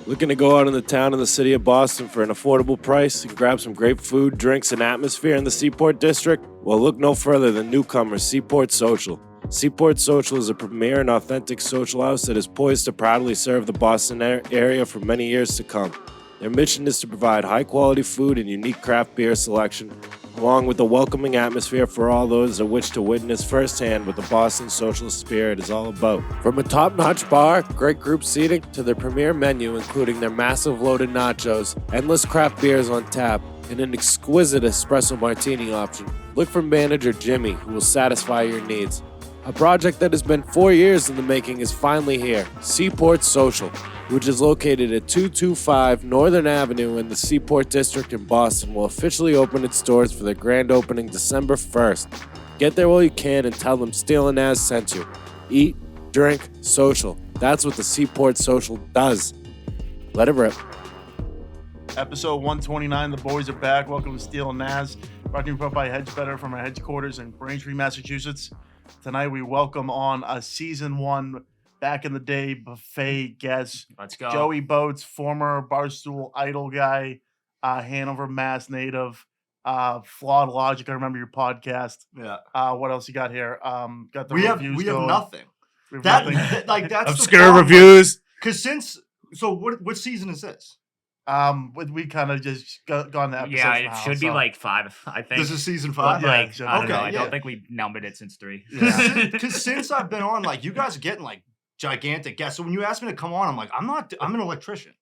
Looking to go out in the town in the city of Boston for an affordable price and grab some great food, drinks, and atmosphere in the Seaport District? Well, look no further than newcomer Seaport Social. Seaport Social is a premier and authentic social house that is poised to proudly serve the Boston area for many years to come. Their mission is to provide high-quality food and unique craft beer selection, along with a welcoming atmosphere for all those that wish to witness firsthand what the Boston social spirit is all about. From a top-notch bar, great group seating, to their premier menu including their massive loaded nachos, endless craft beers on tap, and an exquisite espresso martini option, look for manager Jimmy, who will satisfy your needs. A project that has been 4 years in the making is finally here, Seaport Social, which is located at 225 Northern Avenue in the Seaport District in Boston, will officially open its doors for their grand opening December 1st. Get there while you can and tell them Steele Nazz sent you. Eat, drink, social. That's what the Seaport Social does. Let it rip. Episode 129, the boys are back. Welcome to Steele Nazz, brought to you by Hedge Better from our headquarters in Braintree, Massachusetts. Tonight we welcome on a season one, back in the day buffet guest. Let's go. Joey Boats, former Barstool Idol guy, Hanover, Mass native, Flawed Logic. I remember your podcast. Yeah. What else you got here? Got the we reviews have going. nothing. We have That nothing. like that's Obscure reviews. Because what season is this? We kind of just gone to episodes. Yeah, it now, should be so. like 5, I think. This is season But 5. Yeah, like, so- I don't know. okay, I yeah. don't think we've numbered it since 3. Yeah. Because since I've been on, like you guys are getting like gigantic guests. So when you ask me to come on, I'm like, I'm an electrician.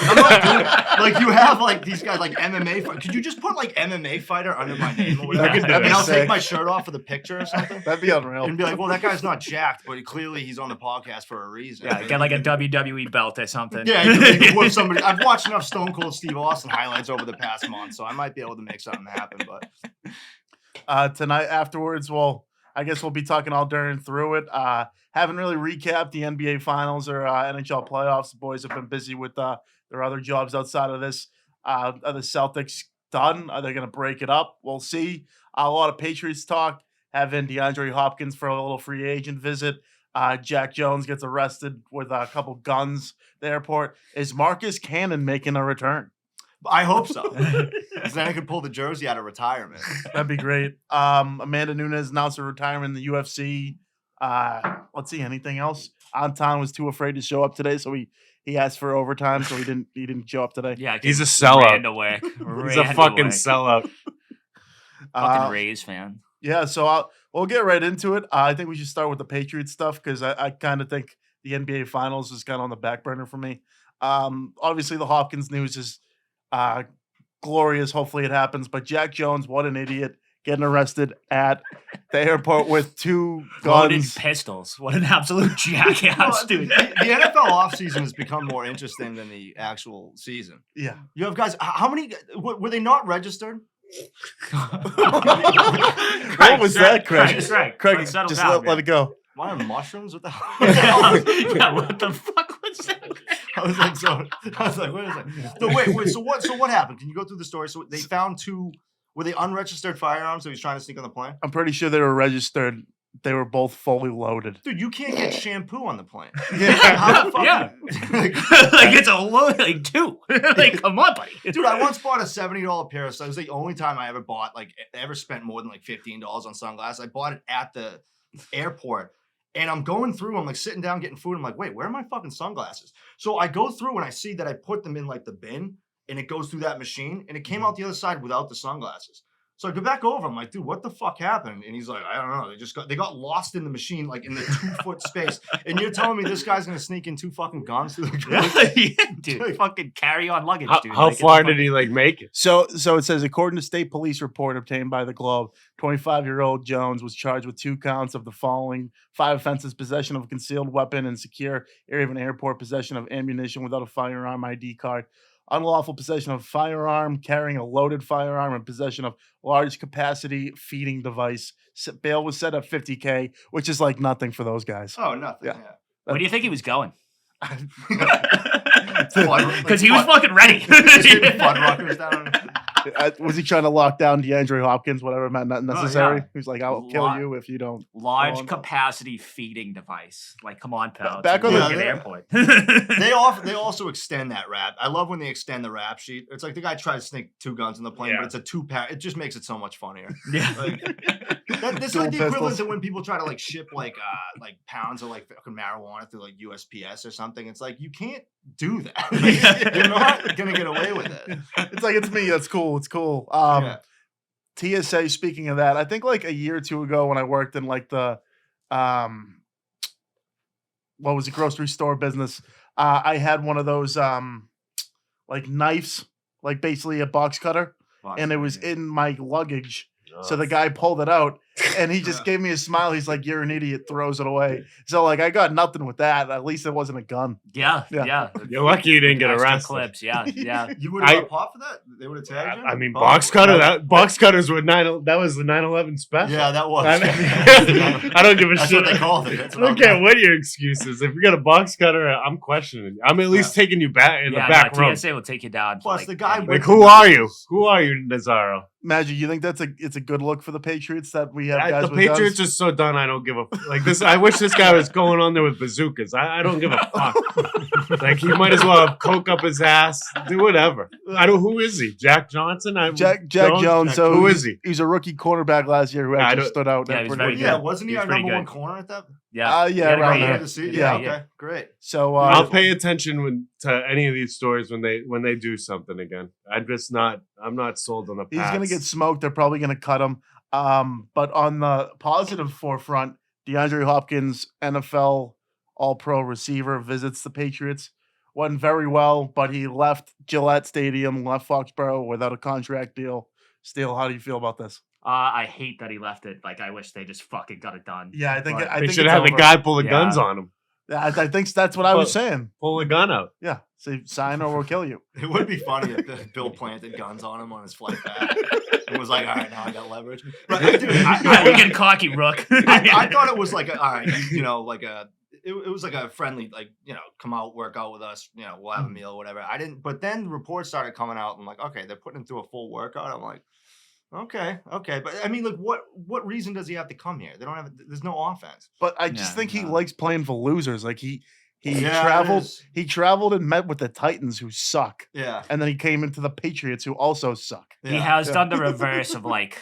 I'm not doing like you have like these guys like MMA. Could you just put like MMA fighter under my name or whatever? That'd be And I'll sick. take my shirt off for the picture or something. That'd be unreal. And be like, well, that guy's not jacked, but clearly he's on the podcast for a reason. Yeah, get like a WWE belt or something. Yeah, you can whoop somebody. I've watched enough Stone Cold Steve Austin highlights over the past month, so I might be able to make something happen. But Tonight afterwards, well, I guess we'll be talking all during through it. Haven't really recapped the NBA Finals or NHL playoffs. The boys have been busy with their other jobs outside of this. Are the Celtics done? Are they going to break it up? We'll see. A lot of Patriots talk. Having DeAndre Hopkins for a little free agent visit. Jack Jones gets arrested with a couple guns at the airport. Is Marcus Cannon making a return? I hope so. Because then I could pull the jersey out of retirement. That'd be great. Amanda Nunes announced her retirement in the UFC. Let's see, anything else? Anton was too afraid to show up today, so he asked for overtime, so he didn't show up today. Yeah, He's a sellout. Ran away. He's a fucking sellout. Fucking Rays fan. Yeah, so we'll get right into it. I think we should start with the Patriots stuff because I kind of think the NBA Finals is kind of on the back burner for me. Obviously, the Hopkins news is glorious. Hopefully it happens. But Jack Jones, what an idiot, getting arrested at the airport with 2 Loaded guns. pistols. What an absolute jackass, dude. The NFL offseason has become more interesting than the actual season. Yeah. You have guys, how many, were they not registered? What was that, Craig? Craig, Craig, let's settle just down, let it go. Why are mushrums? What the hell? Yeah, what the fuck was that? I was like, wait a second. So wait, so what happened? Can you go through the story? So they found 2, were they unregistered firearms that he was trying to sneak on the plane? I'm pretty sure they were registered. They were both fully loaded. Dude, you can't get shampoo on the plane. Yeah. How the fuck? Yeah. Like, Like it's a load, like 2. Like, come on, buddy. dude, I once bought a $70 pair of sunglasses. It was the only time I ever spent more than like $15 on sunglasses. I bought it at the airport. And I'm going through, I'm like sitting down getting food. I'm like, wait, where are my fucking sunglasses? So I go through and I see that I put them in like the bin and it goes through that machine and it came out the other side without the sunglasses. So I go back over. I'm like, dude, what the fuck happened? And he's like, I don't know. They got lost in the machine, like in the 2-foot space. And you're telling me this guy's gonna sneak in 2 fucking guns through the Yeah, dude, fucking carry on luggage, dude. How Like, far get the did he make it? So it says, according to state police report obtained by the Globe, 25-year-old Jones was charged with 2 counts of the following 5 offenses: possession of a concealed weapon in secure area of an airport, possession of ammunition without a firearm ID card, unlawful possession of a firearm, carrying a loaded firearm, and possession of large capacity feeding device. Bail was set at $50K, which is like nothing for those guys. Oh, nothing. Yeah. Yeah. Where do you think he was going? Because Because he was fucking ready. Fuddruckers down. Was he trying to lock down DeAndre Hopkins, whatever meant not necessary? yeah. He's like, I'll kill you if you don't. Large go on. capacity feeding device. Like, come on, pal. Back it's on a the- airport. They also extend that rap. I love when they extend the rap sheet. It's like the guy tries to sneak 2 guns in the plane, but it's a 2-pack. It just makes it so much funnier. Yeah. Like, that's Dual like the equivalent pistols. to when people try to like ship like pounds of like fucking marijuana through like USPS or something. It's like you can't do that. You're not gonna get away with it. It's like, it's me. That's cool. It's cool. Yeah. TSA, speaking of that, I think like a year or two ago when I worked in like the what was it, grocery store business, I had one of those like knives, like basically a box cutter, and it was in my luggage. So the guy pulled it out and he just gave me a smile. He's like, "You're an idiot," throws it away. So like I got nothing with that. At least it wasn't a gun. Yeah. You're lucky you didn't get Extra arrested. clips. Yeah. You would have got popped for that? They would have tagged you? I mean, Oh, box cutter. That box cutters were that was the 9/11 special. Yeah, that was. I don't give a That's shit. what they called it. That's I what don't care what your excuse is. If you got a box cutter, I'm questioning you. I'm at least taking you back in the back room. TSA will take you down. Plus, Like, the guy Like, with who the are you? guns- Who are you, Nazaro? Magic, you think it's a good look for the Patriots that we have guys The with Patriots guns? are so done. I don't give a like this. I wish this guy was going on there with bazookas. I don't give a fuck. Like he might as well have coke up his ass. Do whatever. I don't. Who is he? Jack Johnson? Jack Jones. So who is he? He was a rookie cornerback last year who I actually don't- stood out. Yeah, and he was pretty very good. Yeah, wasn't he He's our pretty number one good. corner at that? yeah. Yeah, He had a around great there. year. To see? Yeah. Okay, great. So I'll pay attention to any of these stories when they do something again. I'm not sold on the. he's gonna Pats. get smoked. They're probably gonna cut him. But on the positive forefront, DeAndre Hopkins, NFL All-Pro receiver, visits the Patriots. Went very well, but he left Gillette Stadium, left Foxborough without a contract deal. Steele, how do you feel about this? I hate that he left it. Like, I wish they just fucking got it done. Yeah, I think But- I They think should it's have the over. guy pull the Yeah. guns on him. I think that's what I was saying. Pull the gun out. Yeah, say sign or we'll kill you. It would be funny if Bill planted guns on him on his flight back and was like, "All right, now I got leverage." But dude, we get cocky, Rook. I thought it was like all right, like it was like a friendly, like, come out, work out with us, we'll have a meal or whatever. I didn't, but then reports started coming out. I'm like, okay, they're putting him through a full workout. I'm like, okay, but I mean, like, what reason does he have to come here? They don't have, there's no offense. But I just Yeah, think he no. likes playing for losers. Like he Yeah, traveled. it is. He traveled and met with the Titans, who suck, Yeah, and then he came into the Patriots, who also suck. He yeah. has done the reverse of like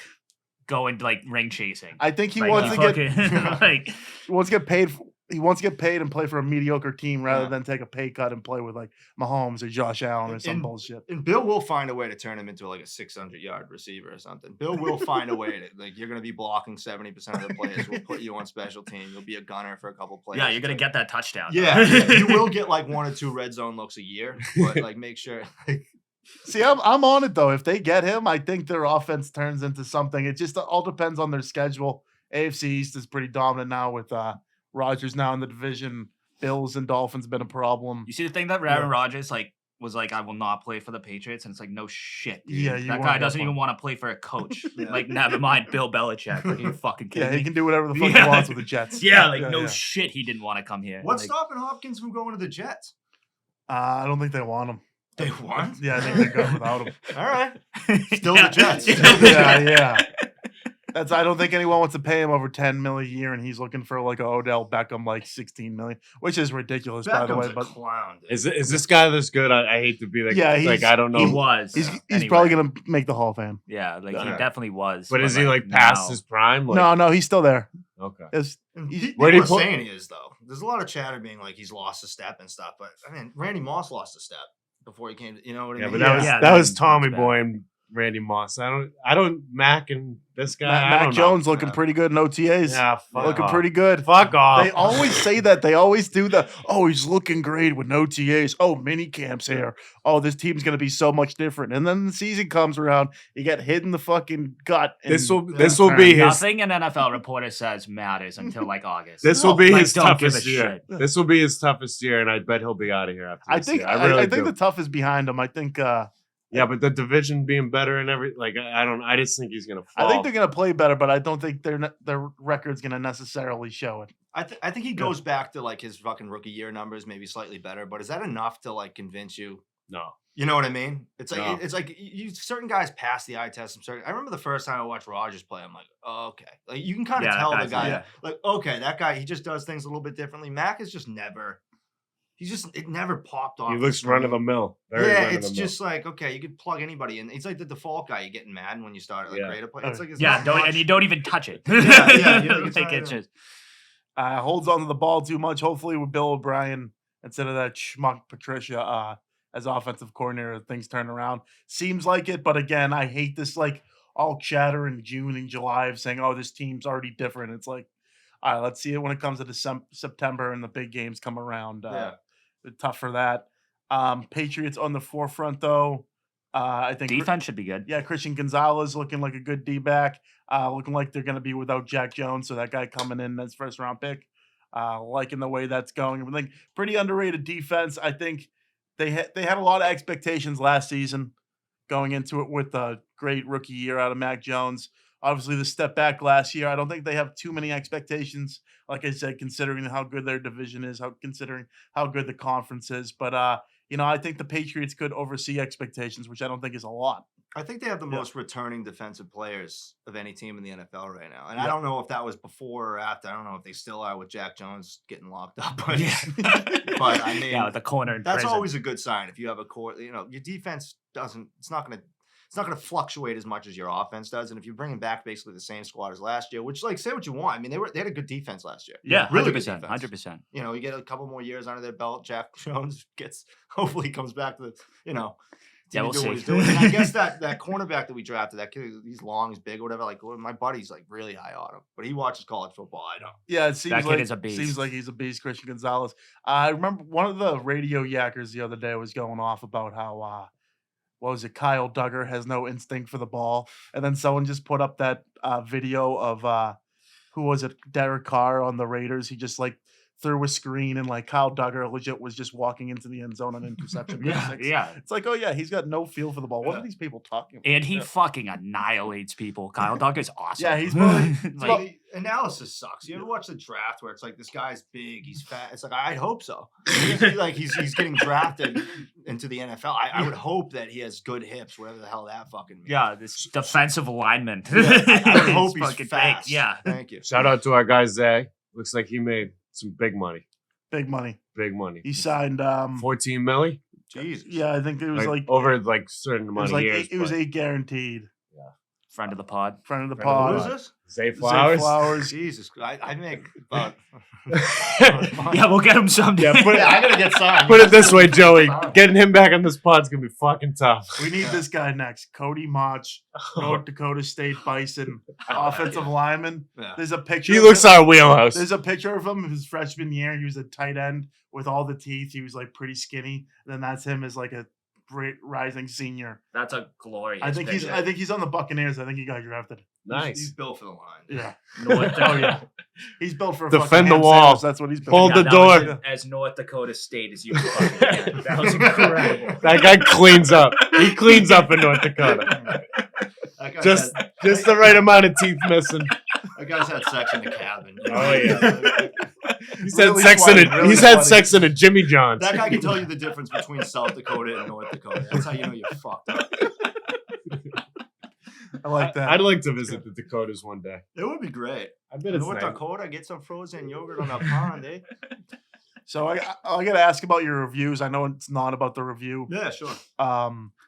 going like ring chasing. I think he Like, wants he to get fucking, like he wants to get paid. He wants to get paid and play for a mediocre team rather Yeah. than take a pay cut and play with like Mahomes or Josh Allen or some And- bullshit. And Bill will find a way to turn him into like a 600-yard receiver or something. Bill will find a way to, like, you're going to be blocking 70% of the players. We'll put you on special team. You'll be a gunner for a couple plays. yeah, you're gonna get that touchdown. Yeah, you will get like 1 or 2 red zone looks a year, but like make sure. See, I'm on it though. If they get him, I think their offense turns into something. It just all depends on their schedule. AFC East is pretty dominant now with Rodgers now in the division. Bills and Dolphins been a problem. You see the thing that Aaron Rodgers was like, I will not play for the Patriots, and it's like, no shit, dude. Yeah, you that want guy that doesn't one. even want to play for a coach. Yeah. Like, never mind Bill Belichick. Like, you fucking kidding Yeah, me? he can do whatever the fuck Yeah. he wants with the Jets. Yeah, like no yeah. shit, he didn't want to come here. What's Like, stopping Hopkins from going to the Jets? I don't think they want him. They want? Yeah, I think they're good without him. All right. Still Yeah. the Jets. Yeah. Still the Jets. Yeah. I don't think anyone wants to pay him over $10 million a year, and he's looking for like a Odell Beckham like $16 million, which is ridiculous, by the way. Beckham's a But clown. Dude. Is this guy this good? I hate to be like, Yeah, like I don't know. He was. he's anyway. probably gonna make the Hall of Fame. Yeah, like he Yeah. definitely was. But is he like past now- his prime? Like, No, he's still there. Okay. It's- And He's- Where do people you are put- saying he is though. There's a lot of chatter being like he's lost a step and stuff, but I mean Randy Moss lost a step before he came to, you know what I Yeah, mean? but that was Yeah, that was that's Tommy bad. Boy and Randy Moss. I don't Mac and this guy. I Mac don't know. Jones looking Yeah. pretty good in OTAs. Yeah, fuck looking off. pretty good. Fuck off. They always say that. They always do the, oh, he's looking great with no TAs. Oh, mini camps here. Oh, this team's going to be so much different. And then the season comes around, you get hit in the fucking gut. This and- will be his Nothing an NFL reporter says matters until like August. this will be Like, his don't give a toughest year. shit. This will be his toughest year, and I bet he'll be out of here after. I this think year. I really I think do. the tough is behind him. I think Yeah, but the division being better and I don't. I just think he's gonna fall. I think they're going to play better, but I don't think their record's going to necessarily show it. I think he goes back to like his fucking rookie year numbers, maybe slightly better, but is that enough to like convince you No. You know what I mean? It's like No. it's like you certain guys pass the eye test. I remember the first time I watched Rogers play. I'm like, oh, okay, like you can kind of Yeah, that tell the guy's- guy, yeah. like, okay, that guy he just does things a little bit differently. Mac is just never. It never popped off. He the looks run of the screen. mill. Yeah, it's just like, okay, you could plug anybody in. It's like the default guy. You're getting mad when you start like create a play. It's like it's Yeah, not much. and you don't even touch it. Yeah, you know, it's like not it's even- just Holds on to the ball too much. Hopefully, with Bill O'Brien instead of that schmuck Patricia as offensive coordinator, things turn around. Seems like it, but again, I hate this like all chatter in June and July of saying, "Oh, this team's already different." It's like, all right, let's see it when it comes to September and the big games come around. Tough for that. Patriots on the forefront though. I think defense should be good. Yeah, Christian Gonzalez looking like a good D-back. Looking like they're going to be without Jack Jones, so that guy coming in as first-round pick. Liking the way that's going. I think pretty underrated defense. I think they had a lot of expectations last season going into it with a great rookie year out of Mac Jones. Obviously, the step back last year, I don't think they have too many expectations. Like I said, considering how good their division is, considering how good the conference is. But, I think the Patriots could oversee expectations, which I don't think is a lot. I think they have the most returning defensive players of any team in the NFL right now. And I Yeah. don't know if that was before or after. I don't know if they still are with Jack Jones getting locked up. But, but I mean, Yeah, with the corner in that's prison. always a good sign. If you have a core, your defense it's not going to fluctuate as much as your offense does. And if you're bringing back basically the same squad as last year, which like say what you want. I mean, they had a good defense last year. Yeah, really good 100%. defense. 100%. You get a couple more years under their belt. Jack Jones hopefully comes back to Yeah, we'll doing what see. he's doing. And I guess that cornerback that we drafted, that kid, he's long, he's big, or whatever. Like my buddy's like really high on him, but he watches college football. I don't. Yeah, it seems That kid like is a beast. Seems like he's a beast, Christian Gonzalez. I remember one of the radio yackers the other day was going off about how what was it? Kyle Duggar has no instinct for the ball, and then someone just put up that video of who was it? Derek Carr on the Raiders. He just like threw a screen, and like Kyle Duggar legit was just walking into the end zone on interception. pick Yeah, six. yeah. It's like, oh yeah, he's got no feel for the ball. What are these people talking about? And he fucking annihilates people. Kyle Duggar's awesome. Yeah, he's probably- like, The analysis sucks. You ever watch the draft where it's like this guy's big, he's fat? It's like I'd hope so. Like he's getting drafted into the NFL. I would hope that he has good hips, whatever the hell that fucking means. yeah, this defensive lineman. I would hope It's he's fucking fast. big. Yeah. Thank you. Shout out to our guy Zay. Looks like he made some big money. Big money. Big money. He signed 14 milli? Jesus. yeah, I think it was like over like certain it amount was of like years. it was but 8 guaranteed. Friend of the pod. Friend of the Friend of pod. the Who is this? Zay Zay Flowers. Flowers. Jesus. I make about. Yeah, we'll get him someday. Yeah, put it, I gotta get signed. put it this way, Joey. Getting him back on this pod's gonna be fucking tough. We need this guy next. Cody Mach, North Dakota State Bison, offensive lineman. Yeah. There's a picture. He of looks him. our wheelhouse. There's a picture of him his freshman year. He was a tight end with all the teeth. He was like pretty skinny. And then that's him as like a great rising senior. That's a glorious I think picture. he's on the Buccaneers. I think he got drafted. He's Nice. built for the line. Yeah. North Oh yeah. He's built for a Defend fucking the ham wall. sandwich. That's what he's built. Hold for. the door. Was as North Dakota State as you could fucking get. That was incredible. That guy cleans up. He cleans up in North Dakota. That guy's Just had, just the right amount of teeth missing. that guy's had sex in the cabin. Oh, yeah. He's had Really sex in funny, a really he's had funny. sex in a Jimmy John's. That guy can tell you the difference between South Dakota and North Dakota. That's how you know you're fucked up. I like that. I'd like to visit the Dakotas one day. It would be great. I bet it's North nice. Dakota, get some frozen yogurt on a pond, eh? So I got to ask about your reviews. I know it's not about the review. Yeah, sure.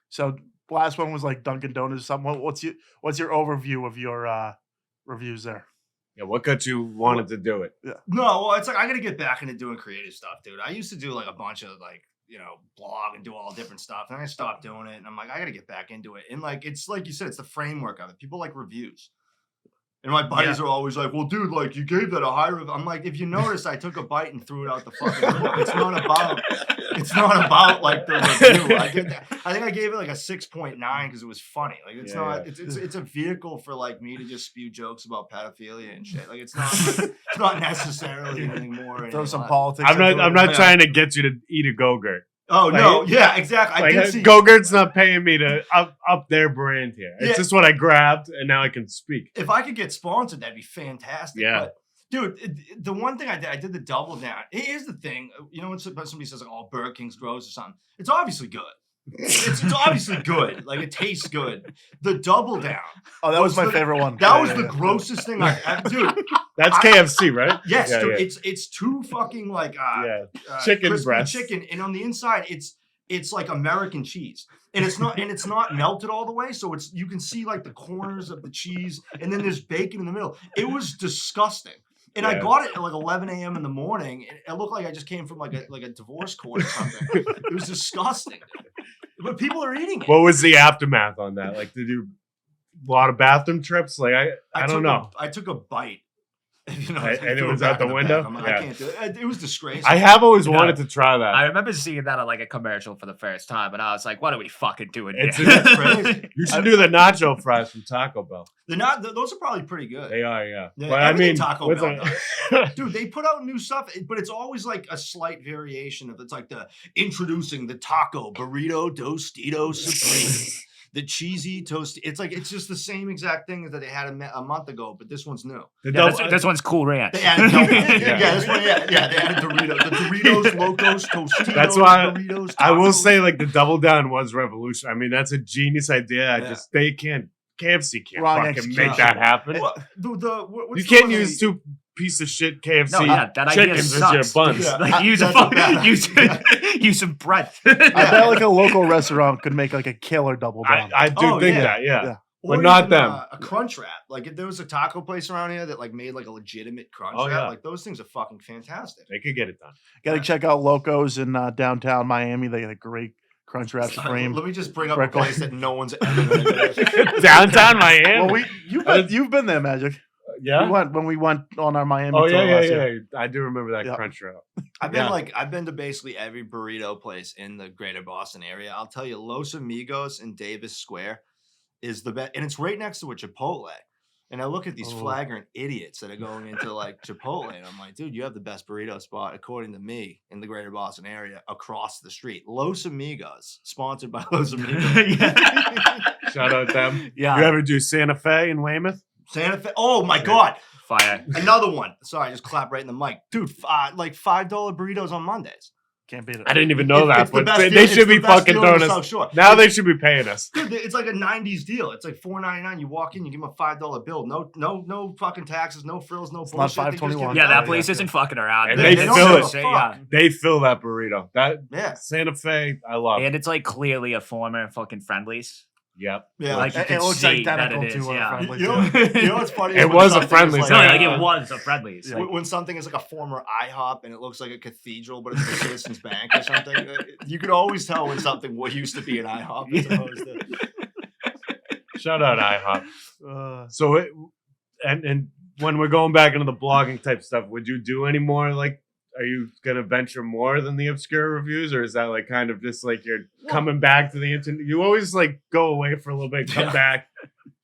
So last one was like Dunkin' Donuts. Or something. What's your overview of your reviews there? Yeah, what got you wanted to do it? No, well, it's like I gotta get back into doing creative stuff, dude. I used to do like a bunch of like, blog and do all different stuff. And I stopped doing it. And I'm like, I gotta get back into it. And like it's like you said, it's the framework of it. People like reviews. And my buddies are always like, well, dude, like you gave that a high review. I'm like, if you notice, I took a bite and threw it out the fucking window. It's not about like the review. I think I gave it like a 6.9 because it was funny. Like it's not. It's a vehicle for like me to just spew jokes about pedophilia and shit. Like it's not necessarily anything more. Throw some less. politics. I'm into not it. trying to get you to eat a Go-Gurt. Oh Like- no, yeah, exactly. I did see. Go-Gurt's not paying me to up their brand here. It's Yeah. just what I grabbed and now I can speak. If I could get sponsored, that'd be fantastic. Yeah. But, dude, the one thing I did the double down. Here's the thing. When somebody says, like, oh, Burger King's gross or something, it's obviously good. It's obviously good. Like, it tastes good. The Double Down. Oh, that was my the- favorite one. That Yeah, was yeah, the yeah. grossest thing dude. That's KFC, right? Yes, Yeah, dude, yeah. it's two fucking like Chicken crispy breast. chicken, and on the inside it's like American cheese, and it's not melted all the way, so it's you can see like the corners of the cheese, and then there's bacon in the middle. It was disgusting. And I Yeah. got it at like 11 a.m. in the morning. And it looked like I just came from like a divorce court or something. It was disgusting. But people are eating it. What was the aftermath on that? Like, did you a lot of bathroom trips? Like, I don't know. I took a bite. You know, And I it threw was back out the in window? back. I'm like, Yeah. I can't do it. It was disgraceful. I have always Yeah. wanted to try that. I remember seeing that on like a commercial for the first time, and I was like, "What are we fucking doing It's here?" crazy. You should do the nacho fries from Taco Bell. They're not. Those are probably pretty good. They are, yeah. Yeah, But I everything mean, Taco what's Bell a- Dude, they put out new stuff, but it's always like a slight variation of it's like the introducing the taco burrito Tostito Supreme, the cheesy toast. It's like it's just the same exact thing that they had a month ago, but this one's new. the Yeah, double- this one's Cool Ranch. They added Yeah. this one, yeah. They added Doritos, the Doritos Locos Tostitos. That's why Doritos, I will tacos. say, like, the double down was revolution. I mean, that's a genius idea. Yeah. They can't. KFC can't Wrong fucking execution. make that happen. What, what's You the can't one use they- two piece of shit KFC No, yeah, that idea chickens as your sucks. buns. Yeah. Like use a That's fucking bad. use some bread. I bet like a local restaurant could make like a killer double down. I do Oh, think yeah. that, yeah. Yeah. But Or not even, them. A crunch wrap. Like if there was a taco place around here that like made like a legitimate crunch Oh, wrap, yeah. like those things are fucking fantastic. They could get it done. Got to check out Locos in downtown Miami. They got a great Crunch Wrap Supreme. Let me just bring up Freckle. a place that no one's ever gonna go to. Downtown Miami. Well, you've been there, Magic. yeah. We went when we went on our Miami Oh tour yeah, last yeah, year. yeah. I do remember that Yeah. crunch wrap. I've been to basically every burrito place in the greater Boston area. I'll tell you, Los Amigos in Davis Square is the best, and it's right next to a Chipotle. And I look at these Oh. flagrant idiots that are going into like Chipotle, and I'm like, dude, you have the best burrito spot, according to me, in the greater Boston area across the street. Los Amigos, sponsored by Los Amigos. Shout out them. Yeah. You ever do Santa Fe in Weymouth? Santa Fe. Oh my God. Fire. Another one. Sorry, I just clapped right in the mic. Dude, like $5 burritos on Mondays. Can't beat it. I didn't even know that, It's the but best they deal- it's should be the best fucking deal in throwing the us. South Shore. Now they should be paying us. Dude, it's like a '90s deal. It's like $4.99. You walk in, you give them a $5 bill. No fucking taxes, no frills, no not bullshit. They just give $5.21. it Yeah, back. that place isn't fucking around. And they It's fill so it. sick, Fuck. yeah. They fill that burrito. That Yeah, Santa Fe, I love. And it's like clearly a former fucking Friendlies. Yep. yeah. Like you It can looks see that identical it is. to Yeah. Friendlies. you know what's funny? is It when was a something is Friendlies, No, Yeah. like it was a Friendlies. Yeah. Like, when something is like a former IHOP and it looks like a cathedral, but it's the Citizens Bank or something, you could always tell when something used to be an IHOP as opposed to. Shout out IHOP. Uh, So and when we're going back into the blogging type stuff, would you do any more like? Are you gonna venture more than the obscure reviews, or is that like kind of just like you're coming back to the internet? You always like go away for a little bit, come Yeah. back.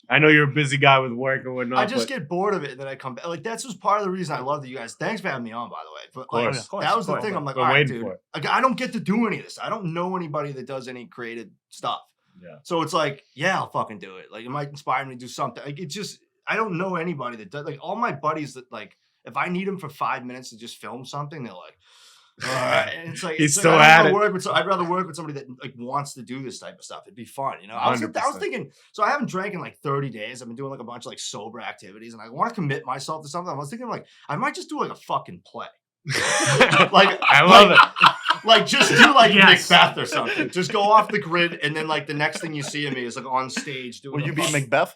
I know you're a busy guy with work and whatnot. I just but get bored of it and then I come back. Like that's just part of the reason I love that you guys. Thanks for having me on, by the way. But like, course. that was the Of course. thing. I'm like, We're all right, waiting dude. for it. Like, I don't get to do any of this. I don't know anybody that does any creative stuff. Yeah. So it's like, yeah, I'll fucking do it. Like it might inspire me to do something. Like it just, I don't know anybody that does. Like all my buddies that like, if I need them for 5 minutes to just film something, they're like, all right. And it's like, He's it's still like, at it. I'd rather work with somebody that like wants to do this type of stuff. It'd be fun, you know. I was 100%. thinking, so I haven't drank in like 30 days. I've been doing like a bunch of like sober activities, and I want to commit myself to something. I was thinking like I might just do like a fucking play. Like I love it. Like just do like Yes. Macbeth or something. Just go off the grid, and then like the next thing you see of me is like on stage doing. will you a be fucking- Macbeth?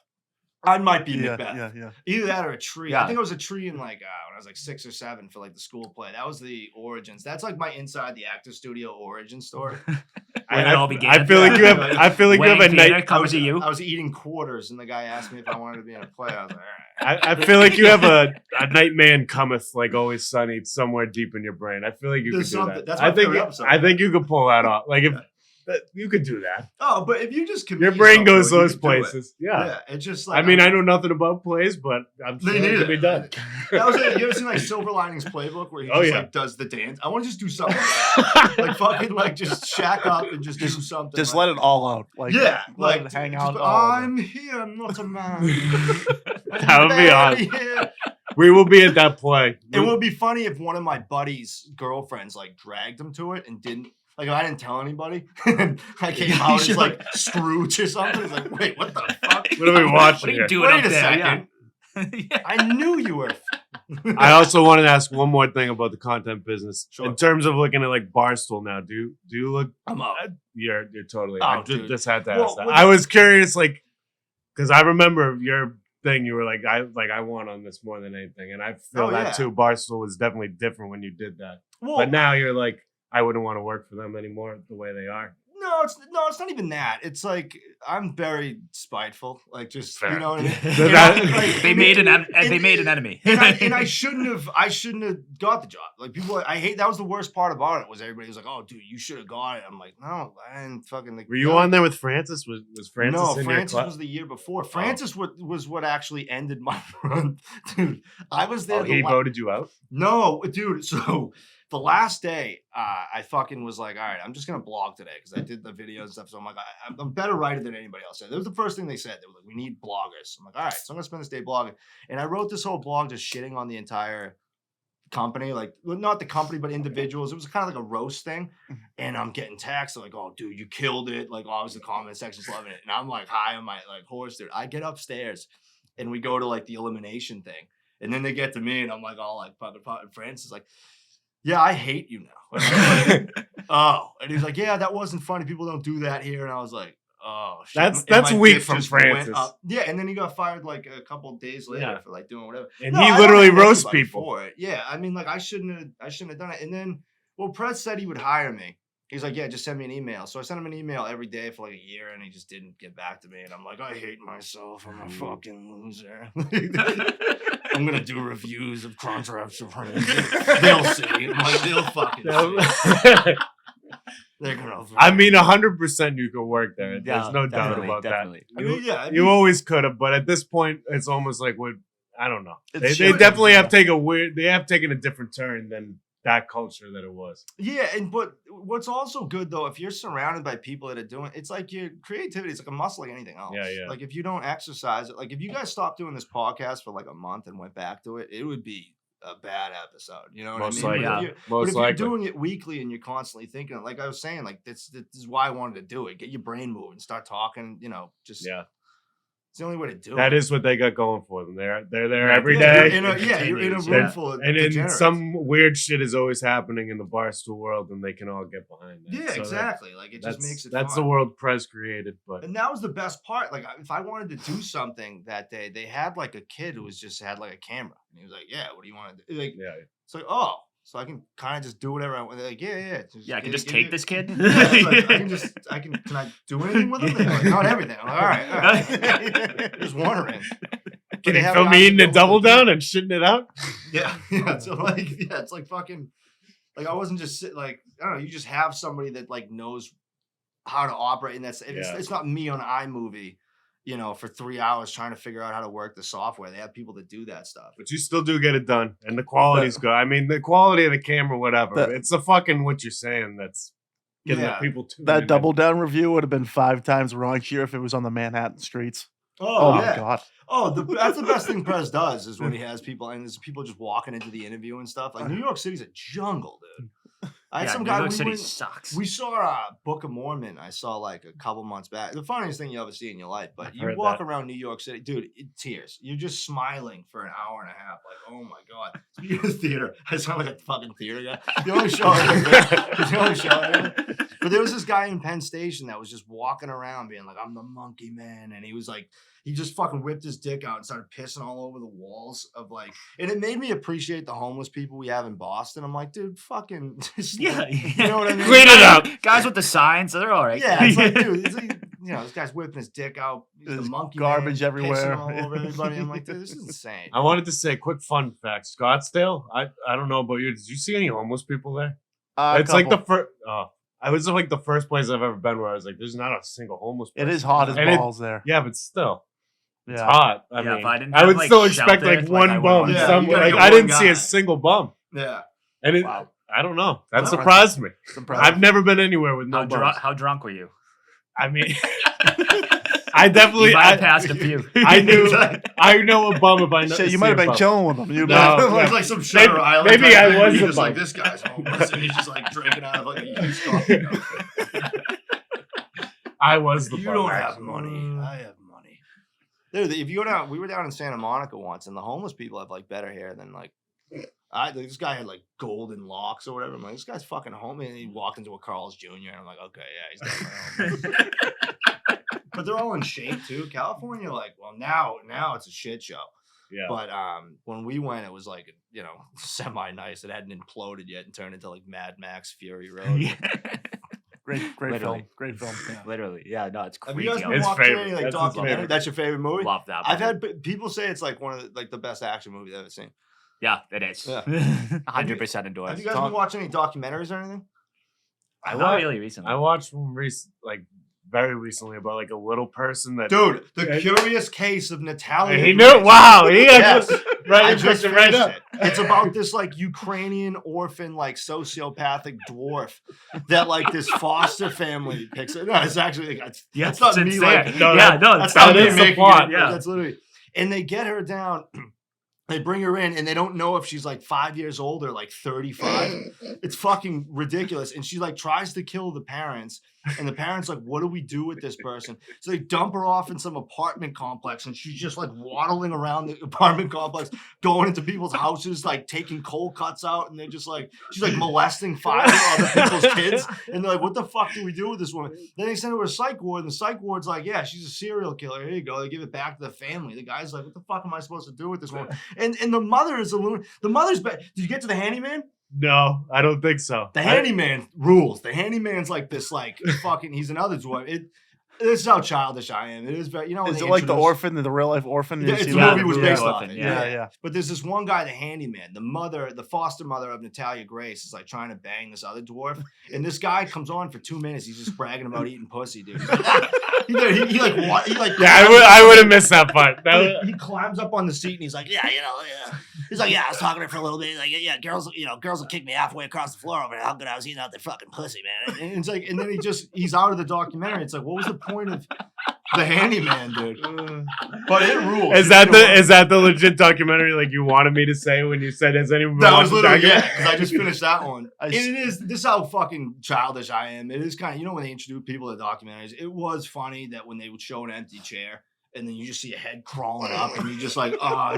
I might be Yeah, Macbeth. yeah. Either that or a tree. Yeah. I think it was a tree in like when I was like 6 or 7 for like the school play. That was the origins. That's like my inside the actor studio origin story. Where it all began. I feel like you have. I feel like you have a Wayne Theater night. comes to you. I was eating quarters, and the guy asked me if I wanted to be in a play. I was like, all right. I feel like you have a nightman cometh like always sunny somewhere deep in your brain. I feel like you There's could do something- that. that's my I think favorite episode. I think you could pull that off. Like if you could do that. Oh, but if you just commit Your brain yourself goes to it, you those can do it. places. Yeah. Yeah, it's just like I mean, I know nothing about plays, but I'm sure Me it neither. can be done. That was it. You ever seen like Silver Linings Playbook where he Oh, just yeah. like does the dance? I want to just do something like that. Like fucking like just shack up and just do something. Just like, let it all out. Like yeah, let like it hang just out. be, all of it. I'm here, I'm not a man. That would be awesome. Here. We will be at that play. It would be funny if one of my buddies' girlfriends like dragged him to it and didn't Like if I didn't tell anybody, and I came out as like Scrooge or something. It's like, wait, what the fuck? What are we watching What are you here? doing Wait up a there? second. Yeah. I knew you were. I also wanted to ask one more thing about the content business. Sure. In terms of looking at like Barstool now, do you look? I'm up. You're totally. Oh, I dude. just had to Well, ask that. what- I was curious, like, because I remember your thing. You were like, I want on this more than anything, and I feel Oh, that yeah. too. Barstool was definitely different when you did that, Well, but now you're like, I wouldn't want to work for them anymore the way they are. no, it's not even that. It's like I'm very spiteful. Like just Fair. you know what I mean. That- And like, They and made it- they made an enemy. and I shouldn't have got the job. Like people, I hate that was the worst part about it was everybody was like, "Oh, dude, you should have got it." I'm like, no, I didn't fucking. Like, Were you no. on there with Francis? Was Francis No, in Francis your was class? the year before. Francis was what actually ended my run, dude. I was there. Oh, he voted you out? No, dude. So the last day, I fucking was like, all right, I'm just gonna blog today because I did the video and stuff. So I'm like, I'm a better writer than anybody else. That was the first thing they said. They were like, we need bloggers. I'm like, all right, so I'm gonna spend this day blogging. And I wrote this whole blog just shitting on the entire company, like well, not the company, but individuals. It was kind of like a roast thing. And I'm getting texts like, oh, dude, you killed it. Like, obviously, the comment section's loving it. And I'm like, high on my like horse, dude. I get upstairs and we go to like the elimination thing. And then they get to me and I'm like, all like, fucking Francis is like, yeah, I hate you now. And I'm like, oh, and he's like, yeah, that wasn't funny. People don't do that here. And I was like, oh, shit. That's And my weak dick from just went Francis. up. Yeah, and then he got fired like a couple of days later Yeah. for like doing whatever. And No, he I don't literally hate roasts anybody people. for it. Yeah, I mean, like I shouldn't have done it. And then, well, Prez said he would hire me. He's like, yeah, just send me an email. So I sent him an email every day for like a year, and he just didn't get back to me. And I'm like, I hate myself. I'm a fucking loser. I'm gonna do reviews of Contract Supreme. They'll see. I'm like, they'll fucking see. They're gonna. I mean, 100% you could work there. There's Yeah, no doubt definitely, about definitely. I mean, yeah. that. You always could have, but at this point, it's almost like what I don't know. It's They shit. definitely have taken a different turn than that culture that it was. Yeah, and but what's also good though, if you're surrounded by people that are doing, it's like your creativity is like a muscle like anything else. Yeah, yeah. Like if you don't exercise it, like if you guys stopped doing this podcast for like a month and went back to it, it would be a bad episode. You know what Most I mean? likely. But if Yeah. you're- Most but if likely. you're doing it weekly and you're constantly thinking, like I was saying, like this is why I wanted to do it. Get your brain moving, start talking. You know, just Yeah, it's the only way to do that it. is what they got going for them. They're there Yeah, every Yeah, day. you're in a continues, room yeah. full of And then degenerates. some weird shit is always happening in the Barstool world, and they can all get behind that. Yeah, So exactly. Like it just That's makes it. that's fun. the world Prez created, but And that was the best part. Like, if I wanted to do something that day, they had like a kid who was just had like a camera, and he was like, "Yeah, what do you want to do?" Like, yeah. it's like, oh, so I can kind of just do whatever I want. They're like, yeah. Yeah, I can just give take you- this kid. Yeah, it's like, can I do anything with them? They're like, not everything. I'm like, all right. Just wondering. Can they you have film an me eating idea a what double to do? down and shitting it out? Yeah. So like, yeah, it's like fucking, like I wasn't just like, I don't know. You just have somebody that like knows how to operate, and Yeah. it's not me on iMovie, you know, for 3 hours trying to figure out how to work the software. They have people that do that stuff. But you still do get it done, and the quality's good. I mean, the quality of the camera, whatever. It's the fucking what you're saying that's getting Yeah. the people to That double down review would have been 5 times raunchier if it was on the Manhattan streets. Oh, Oh yeah. my god. Oh, that's the best thing Prez does is when he has people and there's people just walking into the interview and stuff. Like New York City's a jungle, dude. I had Yeah, some New guy. York we City went- sucks. We saw Book of Mormon. I saw like a couple months back. The funniest thing you ever see in your life. But I've you heard walk that. around New York City, dude. Tears. You're just smiling for an hour and a half. Like, oh my god. Speaking of theater, I sound like a fucking theater guy. The only show. The only show. But there was this guy in Penn Station that was just walking around being like, I'm the monkey man. And he was like, he just fucking whipped his dick out and started pissing all over the walls of like, and it made me appreciate the homeless people we have in Boston. I'm like, dude, fucking, just, Yeah, you know what I mean? Clean it up. Guys with the signs, they're all right. Yeah, it's like, dude, it's like, you know, this guy's whipping his dick out. He's the There's monkey garbage man, everywhere. pissing all over everybody. I'm like, dude, this is insane. I wanted to say a quick fun fact. Scottsdale, I don't know about you. Did you see any homeless people there? It's like the first. I was like the first place I've ever been where I was like, "There's not a single homeless." It person. is hot as And it- balls there. Yeah, but still, it's Yeah. hot. Yeah, I mean, if I didn't I have, would like, still expect shelter, like like, one I would bum. want- Yeah, Some you gotta like get I didn't one see guy. a single bum, Yeah. and it. Wow. I don't know. That Wow. surprised me. It's impressive. I've never been anywhere with no How, bums. how drunk were you? I mean, I definitely You might have passed a few. I know a bum if I know. Shit, you might have been chilling with him. You No. It's like some Shutter Island. maybe type I thing. was He's the just like, bum. this guy's homeless, and he's just like drinking out of like a used coffee cup. I was the You bum. don't have actually. money. I have money. Dude, if you go down, we were down in Santa Monica once, and the homeless people have like better hair than like. This guy had like golden locks or whatever. I'm like, this guy's fucking homeless. And he walked into a Carl's Jr. and I'm like, okay, yeah, he's definitely homeless. But they're all in shape too. California, like, well, now it's a shit show. Yeah. But when we went, it was like, you know, semi nice. It hadn't imploded yet and turned into like Mad Max Fury Road. Yeah. Great Literally. film. Great film. Yeah. Literally. Yeah, no, it's Have crazy. you guys been His watching favorite. any like That's his documentary? favorite. That's your favorite movie? Love that. I've movie. had people say it's like one of like the best action movies I've ever seen. Yeah, it is. Yeah. 100% Have endorsed. you guys been watching any documentaries or anything? Not really recently. I watched one very recently about like a little person that. Dude, the Yeah. Curious Case of Natalia. He knew. Wow. He Yes. I right. just Picked it right finished up. it. It's about this like Ukrainian orphan, like sociopathic dwarf that like this foster family picks. No, it's actually like, Yeah, it's not it's me. insane. Like, No, yeah, that- no, that's that not me is the making plot, it. yeah. That's literally. And they get her down. They bring her in, and they don't know if she's like 5 years old or like 35. It's fucking ridiculous. And she like tries to kill the parents, and the parents like, "What do we do with this person?" So they dump her off in some apartment complex, and she's just like waddling around the apartment complex, going into people's houses, like taking cold cuts out, and they're just like, she's like molesting 5 other people's kids, and they're like, "What the fuck do we do with this woman?" Then they send her to a psych ward, and the psych ward's like, "Yeah, she's a serial killer. Here you go." They give it back to the family. The guy's like, "What the fuck am I supposed to do with this woman?" And the mother is a loon. The mother's bad. Did you get to the handyman? No, I don't think so. The handyman rules. The handyman's like this, like fucking. He's another dwarf. This is how childish I am. It is very, you know. Is they it like the introduce- orphan, the real life orphan? Yeah, You it's see the that? movie was Yeah, based yeah, off it. yeah. Yeah. But there's this one guy, the handyman. The mother, the foster mother of Natalia Grace, is like trying to bang this other dwarf, and this guy comes on for 2 minutes. He's just bragging about eating pussy, dude. He like what? He like Yeah, I would have missed that part. That was- he climbs up on the seat and he's like, yeah, you know, yeah. He's like, yeah, I was talking to her for a little bit. He's like, yeah, girls will kick me halfway across the floor over how good I was eating out their fucking pussy, man. And it's like, and then he's out of the documentary. It's like, what was the point of the handyman, dude? But it rules. Is that the legit documentary like you wanted me to say when you said has anyone That watched was the literally documentary? because I just finished that one. I And s- it is this is how fucking childish I am. It is kind of, you know, when they introduce people to documentaries, it was funny that when they would show an empty chair and then you just see a head crawling up and you're just like, oh,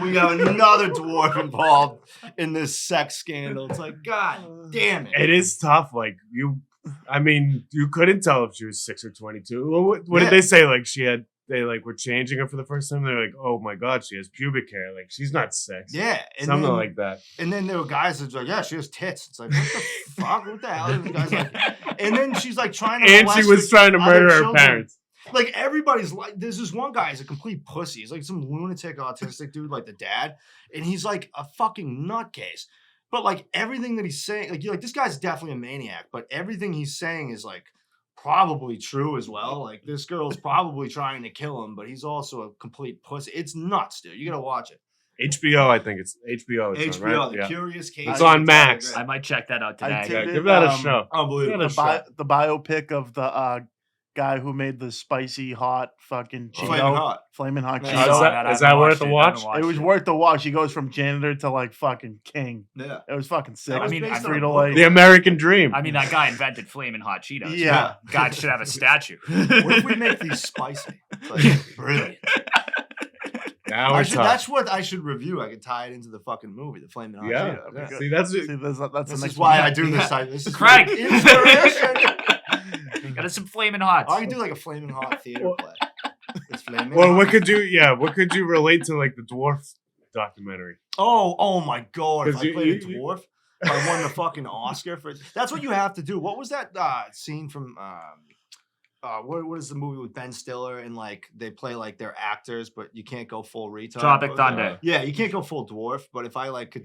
we have another dwarf involved in this sex scandal. It's like, God damn it. It is tough. Like you couldn't tell if she was 6 or 22. What Yeah. did they say? Like they like were changing her for the first time. They're like, oh my god, she has pubic hair. Like she's not 6. Yeah. And Something then, like that. And then there were guys that's like, yeah, she has tits. It's like, what the fuck? What the hell? And the guy's like, and then she's like trying to And she molest was trying to other murder her children. parents. Like everybody's like, there's this one guy, he's a complete pussy. He's like some lunatic autistic dude, like the dad, and he's like a fucking nutcase. But like everything that he's saying, like you're like, this guy's definitely a maniac, but everything he's saying is like probably true as well. Like this girl's probably trying to kill him, but he's also a complete pussy. It's nuts, dude. You gotta watch it. HBO, I think it's HBO. It's HBO, on, right? The Yeah. Curious Case. It's of on Natalia Max. Grace. I might check that out I today. Yeah, did, give that a um, show. Unbelievable. Give that a The biopic of the guy who made the spicy hot fucking Cheeto, Flaming hot. Flaming hot Yeah. Cheeto. Is that- is that worth a watch? It was worth the watch. He goes from janitor to like fucking king. Yeah. It was fucking sick. That was I mean, based on a Frito book. Lay. The American Dream. I mean, that guy invented flaming hot Cheetos. Yeah. God should have a statue. What if we make these spicy? It's like, brilliant. Now we're talking. That's what I should review. I could tie it into the fucking movie, the Flaming Hot Yeah. Cheeto. That'd be yeah. good. See, that's See, that's the This next is why one. I do this. Yeah. This is Craig. inspiration. Got us some flaming hots. I can do like a Flaming Hot theater play. It's Flaming Well, Hot. what could you relate to like the dwarf documentary? Oh my god! If 'Cause I you- played a you- dwarf, if I won the fucking Oscar for. That's what you have to do. What was that scene from? What is the movie with Ben Stiller and like they play like they're actors, but you can't go full retard. Tropic What was that? Thunder. Yeah, you can't go full dwarf, but if I like could,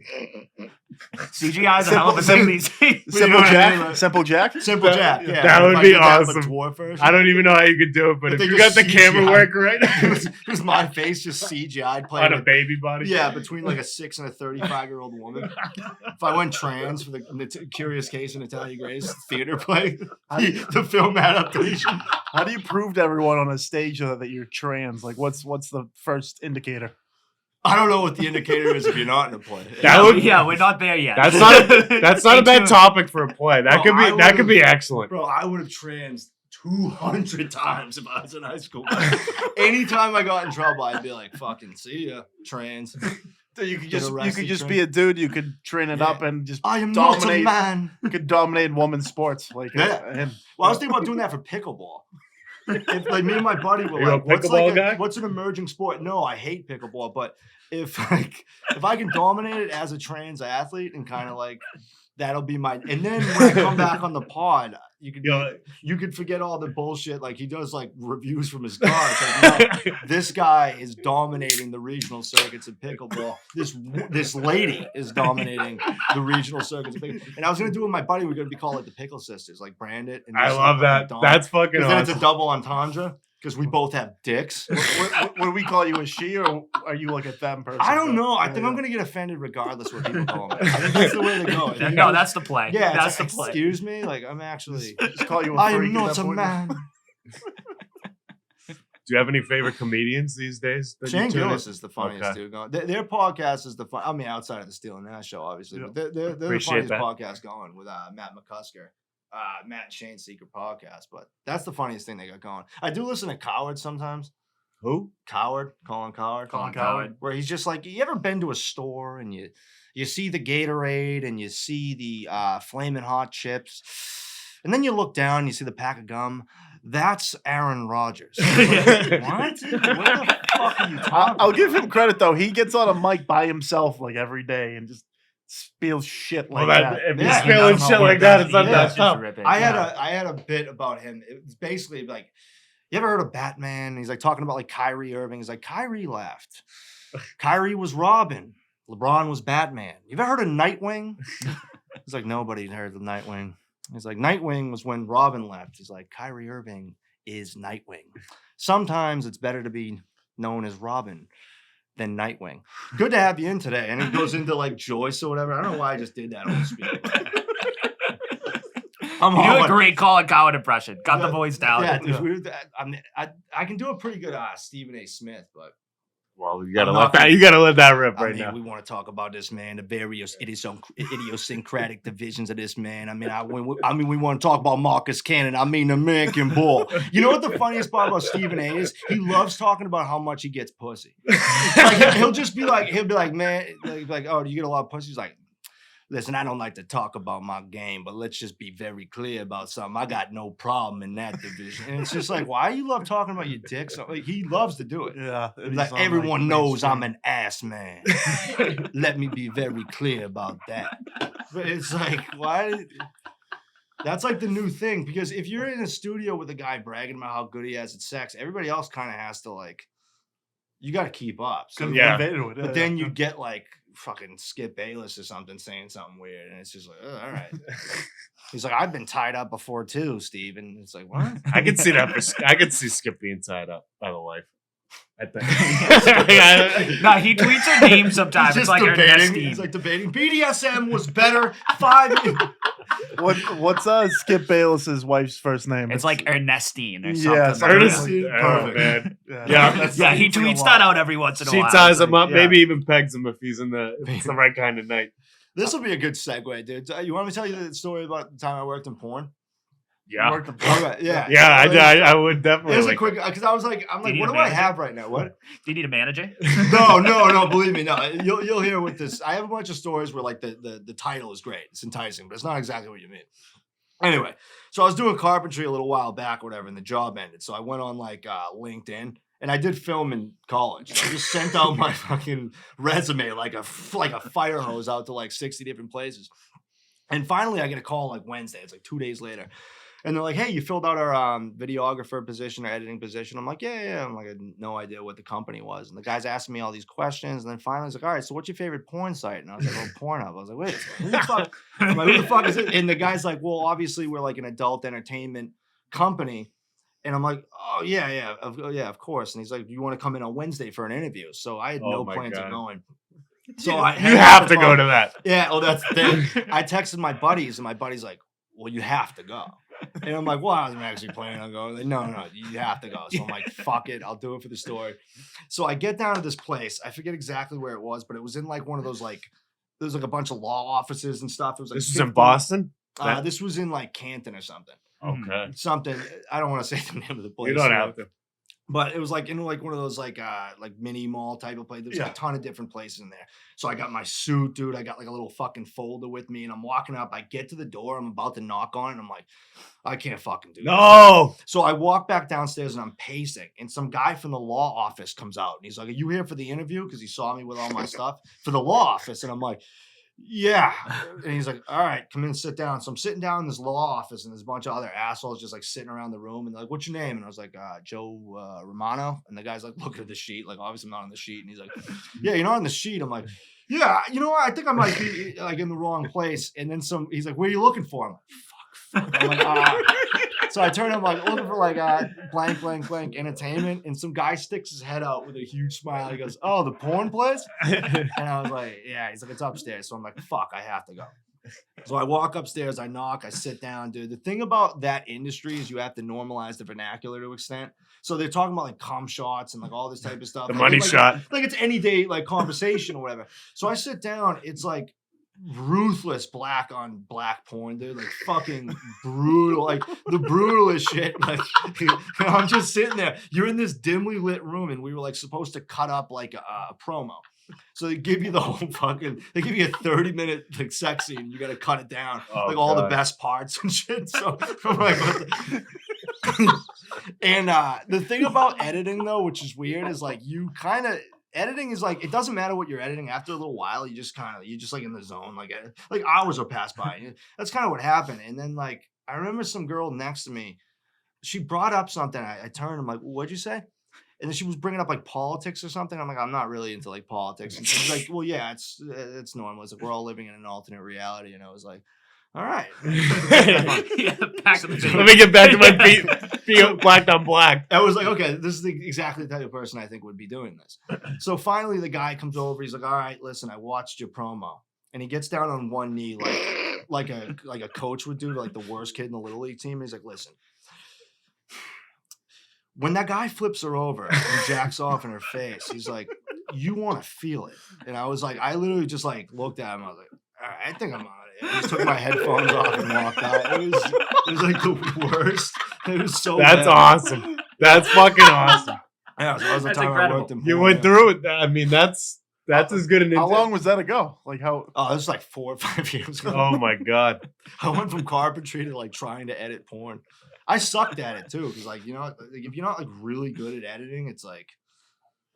CGI is a hell of a thing these days. Simple what I Jack. mean? Simple Jack. Simple Jack. Yeah, That would If I be did that, but awesome. dwarf version. I don't even know how you could do it, but If if they you got just the camera CGI work right it was my face just CGI'd playing on a baby body. Yeah, between like a 6 and a 35-year-old woman. If I went trans for the Curious Case in Italian Grace theater play, the film adaptation. How do you prove to everyone on a stage that you're trans? Like, what's the first indicator? I don't know what the indicator is if you're not in a play. That would- Yeah, we're not there yet. That's not a bad topic for a play. That Bro, could be excellent. Bro, I would have trans 200 times if I was in high school. Anytime I got in trouble, I'd be like, "Fucking see ya, trans." So you could Get just arrested, be a dude. You could train it Yeah. up and just I am not a dominate. man. You could dominate women's sports. Like, Yeah. and Well, I was thinking about doing that for pickleball. If, like me and my buddy were Are you a like, "What's pickleball guy? what's an emerging sport?" No, I hate pickleball, but if I can dominate it as a trans athlete and kind of like that'll be my. And then when I come back on the pod, you could forget all the bullshit. Like he does like reviews from his car. It's like, no, this guy is dominating the regional circuits of pickleball. This lady is dominating the regional circuits of pickleball. And I was gonna do it with my buddy. We're gonna be called like the Pickle Sisters, like brand it. And I just, love like, that. That's fucking then it's awesome. a double entendre because we both have dicks. what do we call you, a she, or are you like a them person? I don't know. I think Yeah. I'm gonna get offended regardless what people call me. I think that's the way to go. No, that's the play. Yeah, that's it's the like, play. excuse me. Like I'm actually. Just call you a I freak am at not that a point. man. Do you have any favorite comedians these days? that you Shane tune in? Gillis is the funniest Okay. dude going. Their podcast is the fun. I mean, outside of the Steele Nazz show, obviously, Yeah. but they're the Appreciate funniest that. podcast going with Matt McCusker, Matt and Shane's secret podcast. But that's the funniest thing they got going. I do listen to Coward sometimes. Who? Colin Coward. Colin Coward. Where he's just like, you ever been to a store and you see the Gatorade and you see the Flamin' Hot chips, and then you look down and you see the pack of gum. That's Aaron Rodgers. Like, what? What the fuck are you talking I'll give about? him credit though. He gets on a mic by himself like every day and just spills shit like Well, that. if Yeah, you're he spilling doesn't shit know like what that, that it's not is. that Just tough. rip it. I Yeah. had a bit about him. It was basically like, you ever heard of Batman? He's like talking about like Kyrie Irving. He's like, Kyrie left. Kyrie was Robin. LeBron was Batman. You ever heard of Nightwing? He's like, nobody heard of Nightwing. He's like, Nightwing was when Robin left. He's like, Kyrie Irving is Nightwing. Sometimes it's better to be known as Robin than Nightwing. Good to have you in today. And he goes into like Joyce or whatever. I don't know why I just did that whole spiel. I'm You do all a great Colin Coward impression. Got the voice down. Yeah, if we were, I can do a pretty good Stephen A. Smith, but Well, you gotta I'm let not that. gonna- You gotta let that rip I right mean, now. we want to talk about this man, the various idiosyncratic divisions of this man. I mean, we want to talk about Marcus Cannon. I mean, the man can ball. You know what the funniest part about Stephen A. is? He loves talking about how much he gets pussy. Like, he'll be like, man, like, oh, do you get a lot of pussy? He's like, listen, I don't like to talk about my game, but let's just be very clear about something. I got no problem in that division. And it's just like, why you love talking about your dick? So, like, he loves to do it. Yeah. He's like, everyone knows I'm an ass man. Let me be very clear about that. But it's like, why? That's like the new thing. Because if you're in a studio with a guy bragging about how good he has at sex, everybody else kind of has to like, you got to keep up. So, Yeah. but then you get like fucking Skip Bayless or something saying something weird, and it's just like, oh, all right. He's like, I've been tied up before too, Steve, and it's like, what? I could see that. I could see Skip being tied up by the wife. I think. Nah, he tweets her name sometimes. It's like debating. Ernestine. It's like debating. BDSM was better 5 years. What's Skip Bayless's wife's first name? It's like Ernestine or Yeah, something. something Ernestine. like- Oh Perfect. man. Yeah, that's Yeah, he something tweets a that lot. out every once in a She while. ties It's him like, up. yeah. Maybe even pegs him if he's in it's the right kind of night. This will be a good segue, dude. You want me to tell you the story about the time I worked in porn? Yeah. Worked the Okay, yeah. Yeah, I would definitely. Here's a like quick, because I was like, I'm like, need what a do I manager? have right now? What? Do you need a manager? No, believe me, no. You'll hear with this. I have a bunch of stories where like the title is great. It's enticing, but it's not exactly what you mean. Anyway, so I was doing carpentry a little while back or whatever, and the job ended. So I went on like LinkedIn, and I did film in college. I just sent out my fucking resume like a fire hose out to like 60 different places. And finally, I get a call like Wednesday. It's like 2 days later. And they're like, hey, you filled out our videographer position or editing position. I'm like, yeah. I'm like, I had no idea what the company was. And the guy's asking me all these questions. And then finally he's like, all right, so what's your favorite porn site? And I was like, oh, Pornhub. I was like, wait, who the fuck? I'm like, who the fuck is it? And the guy's like, well, obviously we're like an adult entertainment company. And I'm like, oh, yeah, of course. And he's like, you want to come in on Wednesday for an interview? So I had no plans of going. So I You have to go to that. Yeah, well, that's the thing. I texted my buddies, and my buddy's like, well, you have to go. And I'm like, well, I wasn't actually planning on going. Like, no, you have to go. So I'm like, fuck it, I'll do it for the story. So I get down to this place. I forget exactly where it was, but it was in like one of those like, there's like a bunch of law offices and stuff. It was like This is in Boston? This was in like Canton or something. Okay. Something. I don't want to say the name of the place. You don't have to. But it was like in like one of those like mini mall type of place. There's like a ton of different places in there. So I got my suit, dude. I got like a little fucking folder with me, and I'm walking up. I get to the door. I'm about to knock on it. And I'm like, I can't fucking do No. that. So I walk back downstairs and I'm pacing, and some guy from the law office comes out, and he's like, "Are you here for the interview?" Because he saw me with all my stuff for the law office, and I'm like, yeah. And he's like, all right, come in and sit down. So I'm sitting down in this law office, and there's a bunch of other assholes just like sitting around the room. And they're like, what's your name? And I was like, Joe Romano. And the guy's like, look at the sheet. Like, obviously I'm not on the sheet. And he's like, yeah, you're not on the sheet. I'm like, yeah, you know what? I think I might be like in the wrong place. And then he's like, what are you looking for? I'm like, fuck. I'm like, So I turn, I'm like looking for like blank entertainment, and some guy sticks his head out with a huge smile. He goes, "Oh, the porn place?" And I was like, "Yeah." He's like, "It's upstairs." So I'm like, "Fuck, I have to go." So I walk upstairs, I knock, I sit down, dude. The thing about that industry is you have to normalize the vernacular to an extent. So they're talking about like cum shots and like all this type of stuff. The like, money shot. Like it's any day like conversation or whatever. So I sit down, it's like ruthless black on black porn, dude. Like fucking brutal, like the brutalest shit. Like I'm just sitting there. You're in this dimly lit room, and we were like supposed to cut up like a promo. So they give you the whole they give you a 30-minute like sex scene. You got to cut it down, like all the best parts and shit. So I'm like, and the thing about editing though, which is weird, is like you kind of editing is like it doesn't matter what you're editing. After a little while, you're just like in the zone. Like hours will pass by. That's kind of what happened. And then like I remember some girl next to me, she brought up something. I turned. I'm like, what'd you say? And then she was bringing up like politics or something. I'm like, I'm not really into like politics. And she's like, well, yeah, it's normal. It's like we're all living in an alternate reality. And I was like, all right. Yeah, back to the Let me get back to my being black on black. I was like, okay, this is exactly the type of person I think would be doing this. So finally, the guy comes over. He's like, all right, listen, I watched your promo. And he gets down on one knee like a coach would do to like the worst kid in the Little League team. He's like, listen. When that guy flips her over and jacks off in her face, he's like, you want to feel it. And I was like, I literally just like looked at him. I was like, all right, I think I'm out of here. I just took my headphones off and walked out. It was like the worst. It was so That's bad. awesome. That's fucking awesome. Yeah, so that was the That's time incredible. I worked in You porn. went through it. I mean, that's as good an How long was that ago? Like how? Oh, this was like 4 or 5 years ago. Oh my god. I went from carpentry to like trying to edit porn. I sucked at it too, because like if you're not like really good at editing, it's like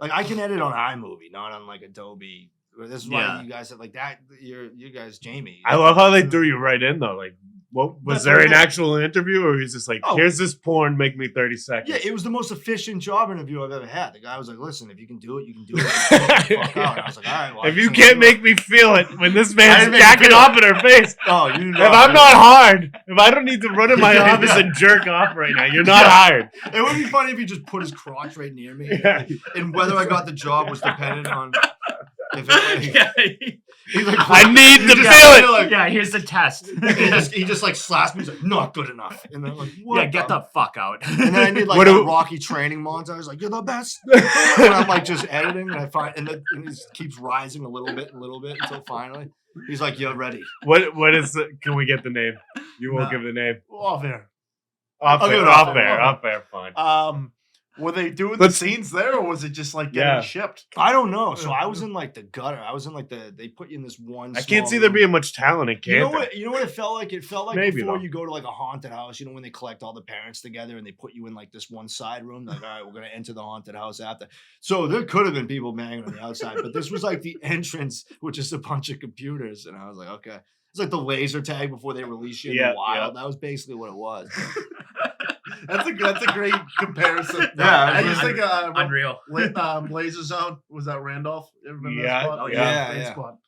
I can edit on iMovie, not on like Adobe. This is why you guys have like that. You guys, Jamie. I love how they threw you right in though. Like, what was there an actual interview, or he's just like, here's this porn, make me 30 seconds? Yeah, it was the most efficient job interview I've ever had. The guy was like, "Listen, if you can do it, you can do it." Fuck out. And I was like, "All right, well, If you can't make me feel it when this man's make jacking feel off in her face, oh, you know, if I'm not hard, if I don't need to run in my office and jerk off right now, you're not hired. It would be funny if he just put his crotch right near me, and whether I got the job was dependent on if it. He's like, I need to feel it. Like, yeah, here's the test. he just like slaps me. He's like, not good enough. And then I'm like, what? Yeah, get the fuck out. And then I need like a Rocky training montage. Like, you're the best. And I'm like just editing, and I find, and he keeps rising a little bit until finally he's like, you're ready. What is the, can we get the name? You won't give the name. Off air. Off air, fine. Were they doing the scenes there, or was it just like getting shipped? I don't know. So I was in like the gutter. I was in like they put you in this one. I can't see there being much talent in Canton. You know what it felt like? It felt like Maybe before you go to like a haunted house, when they collect all the parents together and they put you in like this one side room. Like, all right, we're gonna enter the haunted house after. So there could have been people banging on the outside, but this was like the entrance, which is a bunch of computers, and I was like, okay. It's like the laser tag before they release you in Yeah, the wild. That was basically what it was. That's a great comparison. Yeah, I just think Unreal. Laser Zone, was that Randolph? Ever been in that Yeah, spot? oh, yeah. Great Yeah. spot.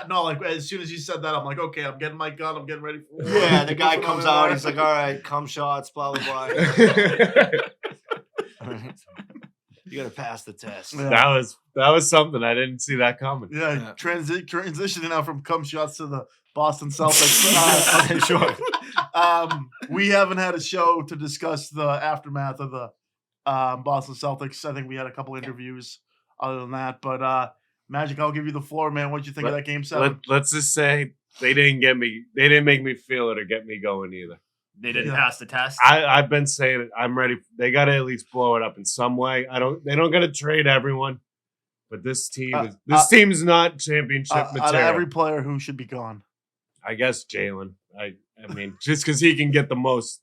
No, like as soon as you said that, I'm like, okay, I'm getting my gun, I'm getting ready for war. Yeah, the guy Put comes it on out. there. He's like, all right, cum shots, blah, blah, blah. You got to pass the test. Yeah. that was something. I didn't see that coming. Yeah, Yeah. transitioning now from cum shots to the Boston Celtics. Okay, sure. We haven't had a show to discuss the aftermath of the Boston Celtics. I think we had a couple interviews other than that. But Magic, I'll give you the floor, man. What'd you think of that game 7? Let's just say they didn't get me. They didn't make me feel it or get me going either. They didn't Yeah. pass the test. I've been saying it. I'm ready. They got to at least blow it up in some way. They don't got to trade everyone, but this team team's not championship Out of material. every player who should be gone. I guess Jalen. I mean, just because he can get the most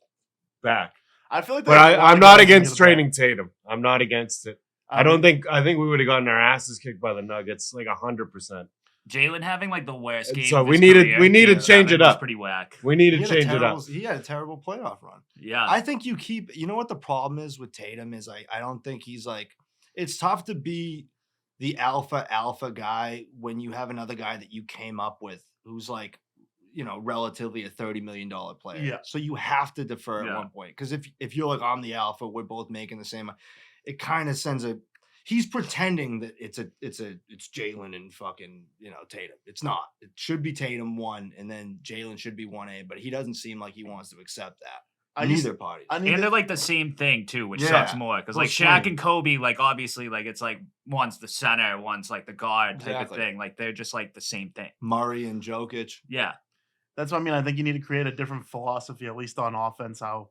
back. I feel like, But I'm not against trading Tatum. I'm not against it. I think we would have gotten our asses kicked by the Nuggets like 100%. Jalen having like the worst game. So of we his need career, to change it was up. Pretty whack. We need to He had a change it terrible- up. He had a terrible playoff run. Yeah. I think you know what the problem is with Tatum is I don't think he's like, it's tough to be the alpha guy when you have another guy that you came up with who's like, relatively a $30 million player. Yeah. So you have to defer Yeah. at one point. Because if you're like, I'm the alpha, we're both making the same, it kind of sends he's pretending that it's Jalen and fucking, Tatum. It's not. It should be Tatum 1 and then Jalen should be 1A, but he doesn't seem like he wants to accept that. Neither party. I need And to- they're like the same thing too, which Yeah. sucks more. Because like Well, Shaq swing. and Kobe, like obviously, like it's like one's the center, one's like the guard type Exactly. of thing. Like they're just like the same thing. Murray and Jokic. Yeah. That's what I mean. I think you need to create a different philosophy, at least on offense, how,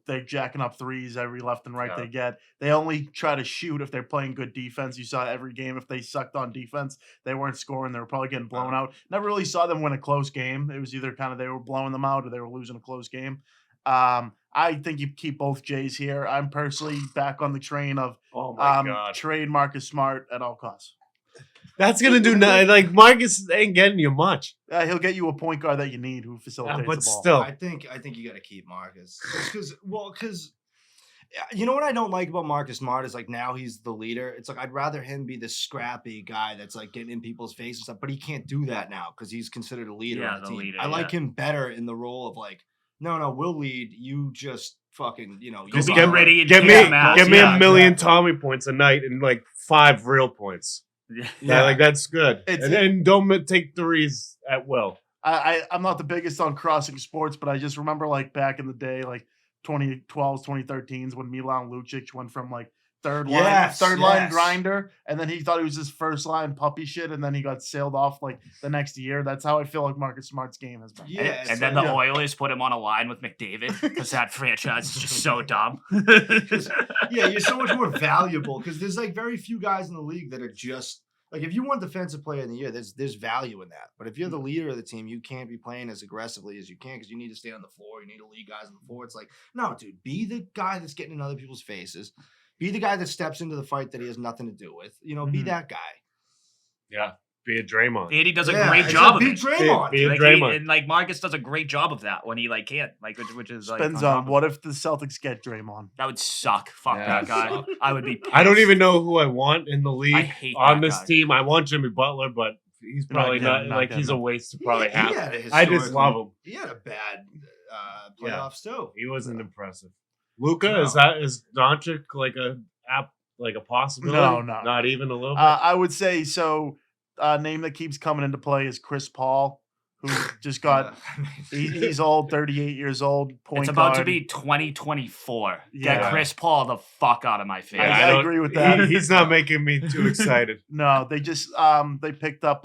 they're jacking up threes every left and right Yeah. they get. They only try to shoot if they're playing good defense. You saw every game, if they sucked on defense, they weren't scoring. They were probably getting blown out. Never really saw them win a close game. It was either kind of they were blowing them out or they were losing a close game. I think you keep both Jays here. I'm personally back on the train of Oh my god, trade Marcus Smart at all costs. that's gonna do nothing. Like Marcus ain't getting you much. He'll get you a point guard that you need who facilitates but the ball. still, I think you got to keep Marcus because you know what I don't like about Marcus Smart is like now he's the leader. It's like I'd rather him be the scrappy guy that's like getting in people's faces and stuff, but he can't do that now because he's considered a leader Yeah, on the the team. leader, I like yeah. him better in the role of like, no, we'll lead. You just fucking, you just be get ready and Give kick me him out. give me Yeah, a million exactly. Tommy points a night and like 5 real points. Yeah. Yeah, like that's good. It's- And don't take threes at will. I'm not the biggest on crossing sports, but I just remember like back in the day, like 2012s, 2013s, when Milan Lucic went from like third line Yes. grinder, and then he thought he was his first line puppy shit, and then he got sailed off like the next year. That's how I feel like Marcus Smart's game has been. Yeah, And, it's and then like- the yeah. Oilers put him on a line with McDavid because that franchise is just so dumb. Yeah, you're so much more valuable because there's like very few guys in the league that are just like if you want defensive player of the year, there's value in that. But if you're the leader of the team, you can't be playing as aggressively as you can because you need to stay on the floor. You need to lead guys on the floor. It's like, no, dude, be the guy that's getting in other people's faces. Be the guy that steps into the fight that he has nothing to do with. Be that guy. Yeah, be a Draymond. Andy does a Yeah, great it's job like, of be it. Draymond. Be a Like, Draymond. and like Marcus does a great job of that when he like can't, like which is like Depends on top on of- what if the Celtics get Draymond. that would suck. Fuck Yeah, that guy. suck. I would be. I don't pissed. even know who I want in the I league hate on that this guy. team. I want Jimmy Butler, but he's probably getting not him, like not he's a getting him. waste to probably He have. had a I just love him. He had a bad Yeah. playoffs too. He wasn't impressive. Luca, No. is Doncic like a possibility? No. Not even a little bit. I would say so. Name that keeps coming into play is Chris Paul, who just got. He's old, 38 years old. Point It's about to guard. be 2024. Yeah. Get Chris Paul the fuck out of my face. I don't- agree with that. He's not making me too excited. No, they just they picked up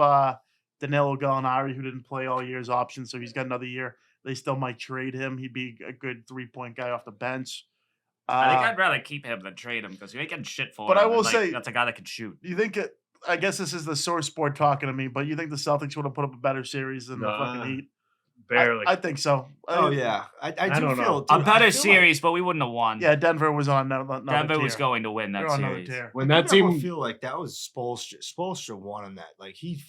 Danilo Gallinari, who didn't play all year as option, so he's got another year. They still might trade him. He'd be a good 3-point guy off the bench. I think I'd rather keep him than trade him because you ain't getting shit for But him. I will and, like, say- that's a guy that can shoot. you think I guess this is the source sport talking to me, but you think the Celtics would have put up a better series than the Nah, fucking Heat? Barely. I think so. Oh yeah, I do don't know. feel A dude, I better feel like- series, but we wouldn't have won. Yeah, Denver was on another Denver was tier. going to win They're that on another series. tier. when I that never team, feel like that was Spoelstra won in that. Like he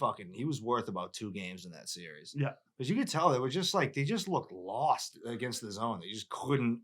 was worth about 2 games in that series. Yeah. Because you could tell they were just like they just looked lost against the zone. They just couldn't.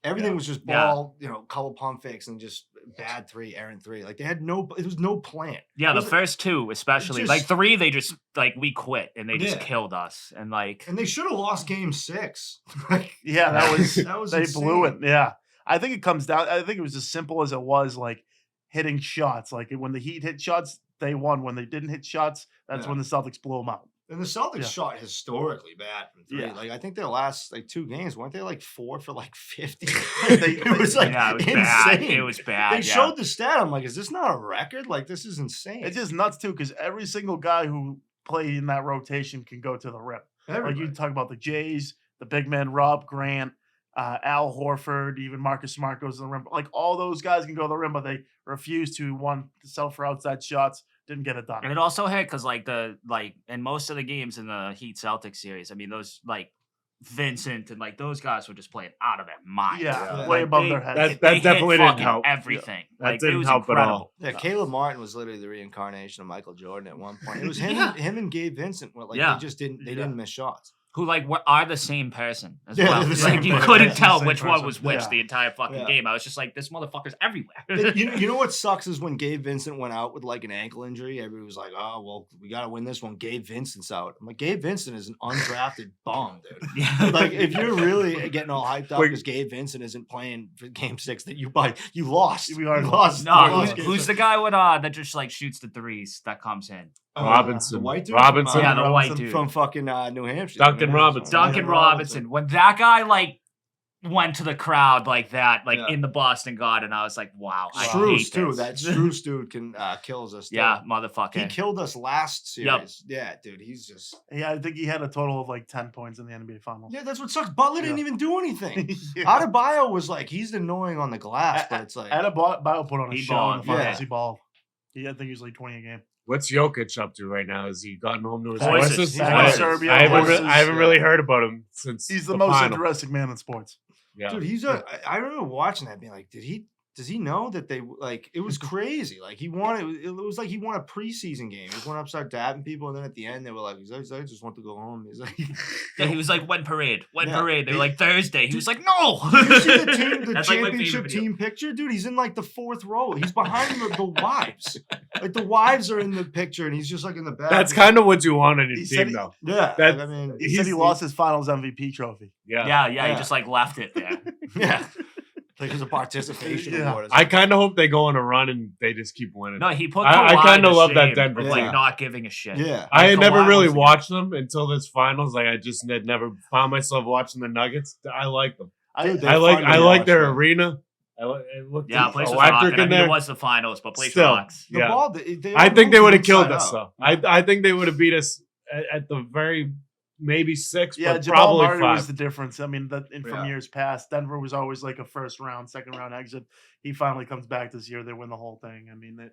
Everything was just ball, couple pump fakes and just bad errant three. Like they had it was no plan. Yeah, the first two especially. Like 3, they just we quit and they just killed us. And they should have lost game 6. that was they insane. blew it. Yeah, I think it comes down. I think it was as simple as it was like hitting shots. Like when the Heat hit shots, they won. When they didn't hit shots, that's when the Celtics blew them out. And the Celtics shot historically bad from 3. Yeah. Like I think their last 2 games weren't they 4 for 50? It was it was insane. bad. It was bad. They showed the stat. I'm like, is this not a record? Like this is insane. It's just nuts too, because every single guy who played in that rotation can go to the rim. Everybody. Like you talk about the Jays, the big men, Rob Grant, Al Horford, even Marcus Smart goes to the rim. Like all those guys can go to the rim, but they refuse to sell for outside shots. Didn't get it done. And it also hit because in most of the games in the Heat Celtics series, I mean those Vincent and those guys were just playing out of their mind. Yeah. Way above their heads. That definitely didn't help. Everything. That it didn't was help incredible. at all. Yeah, Caleb Martin was literally the reincarnation of Michael Jordan at one point. It was him and Gabe Vincent. They just didn't miss shots. Who are the same person as Yeah, well. they're the It's same you person. couldn't They're the tell same which one person. was which Yeah. the entire fucking Yeah. game. I was just like, this motherfucker's everywhere. You know what sucks is when Gabe Vincent went out with an ankle injury, everybody was like, oh, well, we got to win this one. Gabe Vincent's out. I'm like, Gabe Vincent is an undrafted bum, dude. Yeah. If you're really getting all hyped up because Gabe Vincent isn't playing for game 6 that you lost. We are You lost. No, You lost game who's 6. the guy with that just shoots the threes that comes in? Robinson. The white dude? Robinson. Yeah, the white Robinson dude. From fucking New Hampshire. Duncan Robinson. Duncan Robinson. When that guy went to the crowd like that, Yeah. in the Boston Garden, I was like, wow, I Struce, hate too. this. That Struce dude can kills us. Too. Yeah, He motherfucker. killed us last Yep. series. Yeah, dude. He's just. Yeah, I think he had a total of 10 points in the NBA Finals. Yeah, that's what sucks. Butler didn't even do anything. Yeah. Adebayo was he's annoying on the glass, but it's like. Adebayo put on a He show in the balled, finals. yeah. He balled. I think he was 20 a game. What's Jokic up to right now? Has he gotten home to his Voices. horses? He's back in Serbia. I haven't Voices, really heard about him since He's the most final. interesting man in sports. Yeah. Dude, he's I remember watching that being like, does he know that they it was crazy. He wanted it was like he won a preseason game. He went up, started dabbing people, and then at the end they were like, I just want to go home. He's like Yeah, he was like, when parade? Yeah. Parade? They were like, Thursday. He was like, no! Did you see the That's my favorite championship video. team picture? Dude, he's in the 4th row. He's behind the wives. The wives are in the picture and he's just in the back. That's kind of what you want on your He said team, though. Yeah. That- I mean, He said he lost his finals MVP trophy. Yeah. Yeah, he just left it there. yeah. It was a participation Yeah. award. I kind of hope they go on a run and they just keep winning. No, he put I Kawhi kinda to love that shame Denver with, team. not giving a shit. Yeah. I had never Kawhi really wants to watched them until this finals. I just had never found myself watching the Nuggets. I like them. Dude, they're I like fun to like watch, their man. arena. It looked Yeah, place was electric rocking. I in mean, there. it was the finals, but place Still. rocks. The Yeah. ball, I think they would have killed inside us, out. though. I think they would have beat us at the very maybe 6, Yeah, but Jamal probably Murray 5. was the difference. I mean, from years past, Denver was always a first round, second round exit. He finally comes back this year. They win the whole thing. I mean,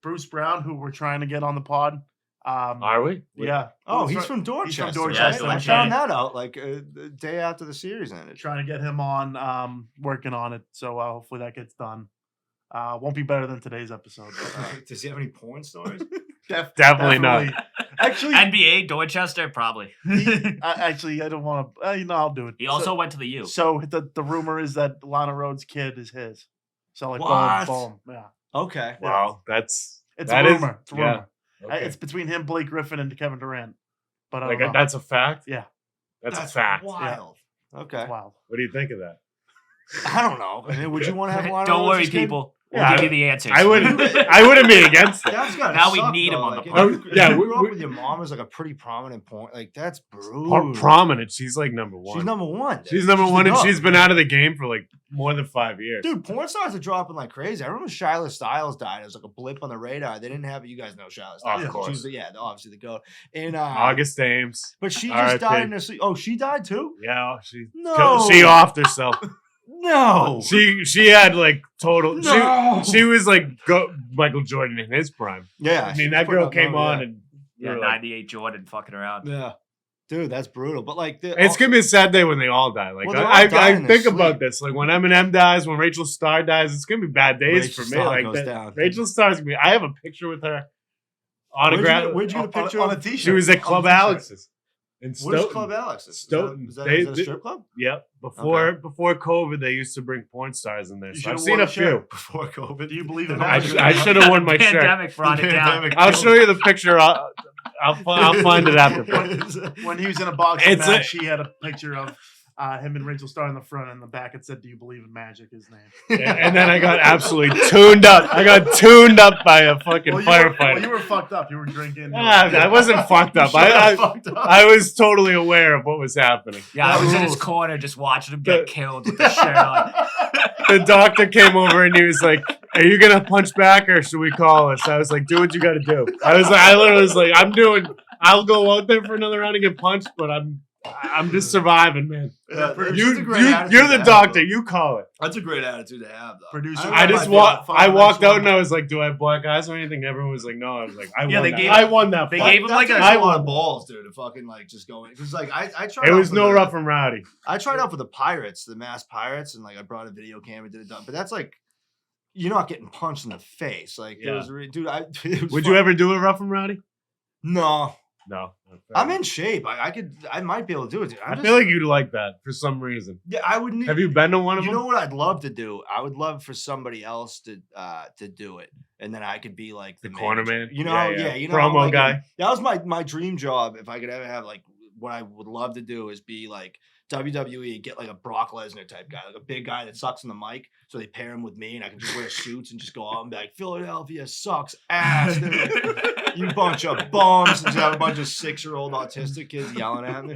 Bruce Brown, who we're trying to get on the pod. Are we? Yeah. Oh, he's from Dorchester. He's from Dorchester. right? I Dorchester. found that out the day after the series ended. Trying to get him on, working on it. So hopefully that gets done. Won't be better than today's episode. But, Does he have any porn stories? Definitely not. Actually, NBA, Dorchester, probably. actually, I don't want to. I'll do it. He also went to the U. So the rumor is that Lana Rhodes' kid is his. So What? boom. Yeah. Okay. Wow, It's that a is- rumor. It's a yeah. rumor. okay. It's between him, Blake Griffin, and Kevin Durant. But I don't know. That's a fact. Yeah. That's a fact. Wild. Okay. It's wild. What do you think of that? I don't know. I mean, would you want to have Lana Don't worry, Rhodes' kid? people. We'll Yeah, give you the answers. I wouldn't be against it. That's gotta Now we suck, need him though. on the Like, pod. if you- Yeah, if you we- grew up we- with your mom as a pretty prominent porn. That's brutal. Prominent. She's number 1. She's number 1. dude. She's number 1, and the she's dog. been out of the game for more than 5 years. Dude, porn stars are dropping like crazy. I remember Shyla Styles died. It was a blip on the radar. They didn't have it. You guys know Shyla Styles. Of course. She's obviously the GOAT. And August Ames. but she just R.I.P. died in her sleep. Oh, she died too? Yeah, she No. she offed herself. No. She had total. No. She was Michael Jordan in his prime. Yeah. I mean, she that put girl up came number, on yeah. and we Yeah, were like, 98 Jordan fucking around. Yeah. Dude, that's brutal. But it's gonna be a sad day when they all die. Well, they're all I dying in their think about sleep. this. When Eminem dies, when Rachel Starr dies, it's gonna be bad days Rachel for me. Starr goes down. Rachel Starr's gonna be. I have a picture with her autograph. Where'd you get a picture on of? a t-shirt. She was at Club On a t-shirt. Alex's. In What is Stoughton. Club Alex? Stoughton. Is that a strip club? Yep. Before COVID, they used to bring porn stars in there. You So should've I've seen worn a a shirt. few. Before COVID. Do you believe in I magic? should have worn my shirt. Pandemic brought it down. I'll show you the picture. I'll find it after. When he was in a boxing It's match, he had a picture of him and Rachel Starr in the front, and the back it said, "Do you believe in magic?" His name. And then I got absolutely tuned up. I got tuned up by a fucking firefighter. You were fucked up. You were drinking. I wasn't fucked up. I was totally aware of what was happening. Yeah, I was in his corner just watching him get killed with the shirt on. The doctor came over and he was like, "Are you gonna punch back or should we call us?" I was like, "Do what you got to do." I literally was like, I'll go out there for another round and get punched, but I'm just surviving, man. Yeah, You're the doctor. You call it. That's a great attitude to have, though. Producer. I walked out and I was like, "Do I have black eyes or anything?" Everyone was like, "No." I was like, I won that. They fight. gave him like I a. want balls, dude, to fucking like just go in. Because like I tried. It out was for no the- rough and rowdy. I tried out for the Pirates, the Mass Pirates, and like I brought a video camera, did it done. But that's like, you're not getting punched in the face. Like, Yeah. it was, dude. It was Would fun. you ever do a rough and rowdy? No, No. I'm in shape. I might be able to do it. Dude. I feel like you'd like that for some reason. Yeah, I would need. Have you been to one of You them? know what I'd love to do? I would love for somebody else to do it, and then I could be like The corner manager. man? You know, Yeah. you know, Promo like, guy. That was my dream job. If I could ever have like what I would love to do is be like WWE, get like a Brock Lesnar type guy, like a big guy that sucks on the mic. So they pair him with me, and I can just wear suits and just go out and be like, Philadelphia sucks ass. They're like, you bunch of bums, and just have a bunch of 6-year-old autistic kids yelling at me.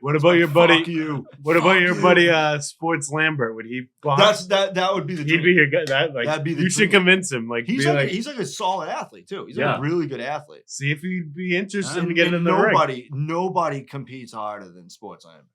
What about your buddy? Fuck you. What about your buddy Sports Lambert? Would he box? That would be the dream. He'd be your guy. That'd be the you should dream. convince him. Like He's be like, like, he's like a solid athlete too. He's Yeah. like a really good athlete. see if he'd be interested in And getting in the ring. nobody competes harder than Sports Lambert.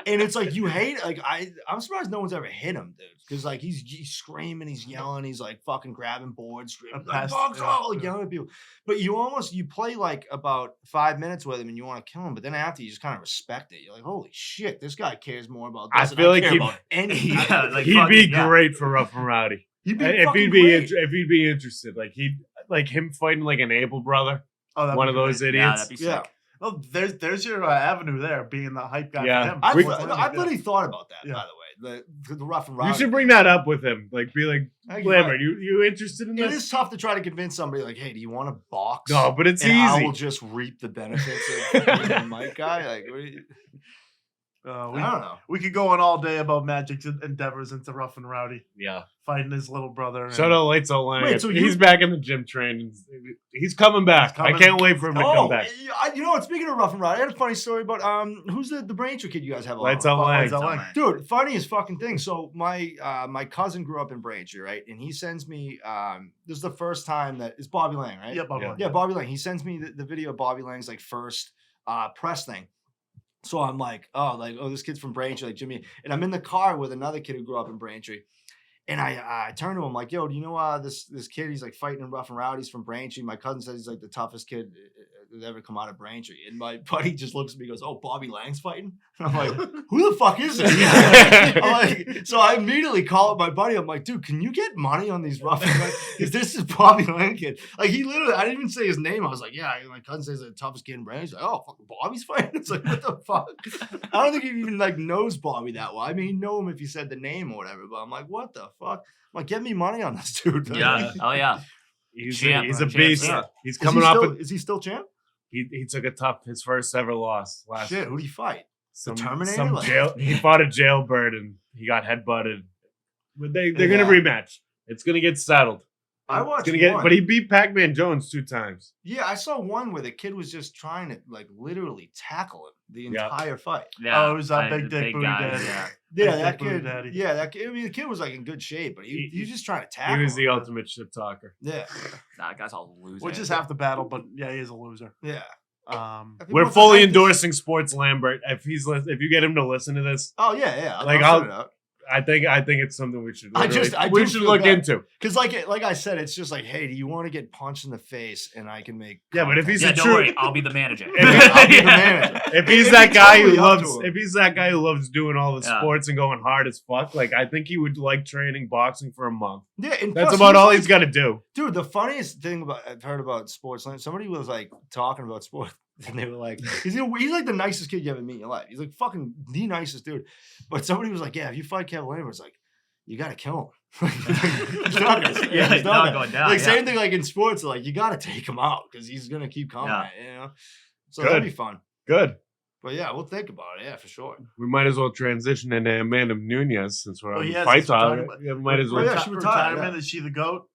And it's like you hate like I'm surprised no one's ever hit him, dude. Because like he's screaming, he's yelling, he's like fucking grabbing boards, screaming, like, like yelling at people. But you play like about 5 minutes with him and you want to kill him, but then after you just kind of respect it. You're like, holy shit, this guy cares more about this. I than feel like care he'd- about anything. Yeah, like He'd fucking- be yeah. great for Rough and Rowdy. He'd be If fucking he'd be great. if he'd be interested, like he'd like him fighting like an able brother, Oh, that'd one be of those great. Yeah, idiots. that'd be Yeah. sick. Oh, there's your avenue there, being the hype guy Yeah. for him. I've We- literally thought about that, Yeah. by the way. The rough and rowdy. You should bring that up with him. Like be like, I think you're Lambert, right. you interested in It this? is tough to try to convince somebody like, hey, do you want to box? No, but it's and I will easy. just reap the benefits of being a mic guy. Like, what do you- I don't know. we could go on all day about Magic's endeavors into Rough and Rowdy, Yeah. fighting his little brother. and- Shout out Lights Out Lang. Wait, so He's you- back in the gym training. He's coming back. He's coming. I can't wait for him to come back. You know what? Speaking of rough and rowdy, I had a funny story about who's the Braintree kid you guys have on? Lights Out Oh, Lang. Lights Out Lang. Dude, funniest fucking thing. So my cousin grew up in Braintree, right? And he sends me this is the first time that it's Bobby Lang, right? Yep, Bubba. Yeah, Bobby Lang. He sends me the video of Bobby Lang's like first press thing. So I'm like, oh, this kid's from Braintree, like Jimmy. And I'm in the car with another kid who grew up in Braintree. And I turn to him like, yo, do you know this kid? He's like fighting in Rough and Rowdy's from Braintree. My cousin says he's like the toughest kid that ever come out of Braintree. And my buddy just looks at me and goes, oh, Bobby Lang's fighting? And I'm like, who the fuck is this? I'm like, so I immediately call up my buddy. I'm like, dude, can you get money on these Rough and Rowdy? Because this is Bobby Lang kid. Like he literally, I didn't even say his name. I was like, yeah, my cousin says he's the toughest kid in Braintree. He's like, oh, fucking Bobby's fighting? It's like, what the fuck? I don't think he even like knows Bobby that well. I mean, he'd know him if he said the name or whatever. But I'm like, what the fuck? I'm like, get me money on this dude. Yeah. Oh yeah. He's Champ, a champ, beast. yeah. He's coming off. Is he still champ? He took his first ever loss last. Shit, who do you fight? Some Terminator? Some Like- jail. He fought a jailbird and he got headbutted. But they're gonna Yeah. rematch. It's gonna get settled. I It's watched gonna get, one. but he beat Pac-Man Jones 2 times. Yeah, I saw one where the kid was just trying to like literally tackle him the Yeah. entire fight. Yeah. Oh, it was that the big dick booty guy, daddy. Yeah. Yeah, Big that dick booty kid. daddy. Yeah, that kid. I mean, the kid was like in good shape, but he was just trying to tackle. He was the him. ultimate shit talker. Yeah, Nah, that guy's all loser. Which is half the battle, but yeah, he is a loser. yeah. I think We're once fully I had this- endorsing Sports Lambert. If you get him to listen to this, Oh yeah. Like, I'll I'll- send it out. I think it's something we should. I literally- do we should feel look bad. into. Because like I said, it's just like, hey, do you want to get punched in the face and I can make? Yeah, but if content? he's Yeah, a don't true, worry. I'll be the manager. I'll be the manager. if he's It'd that be guy totally who up to loves, him. if he's that guy who loves doing all the Yeah. sports and going hard as fuck, like I think he would like training boxing for a month. Yeah, and That's plus, about all like- he's got to do. Dude, the funniest thing I've heard about sports, somebody was like talking about sports. And they were like, he's like the nicest kid you ever meet in your life. He's like fucking the nicest dude. But somebody was like, yeah, if you fight Kevin Lambert, it's like, you got to kill him. He's not going down. Like, same thing like in sports, like, you got to take him out because he's going to keep coming, you know? So that'd be fun. Good. But yeah, we'll think about it. Yeah, for sure. We might as well transition into Amanda Nunez since we're on the yes, fight since we're topic. talking Yeah, might as well. Yeah, she retired, retirement. Is she the GOAT?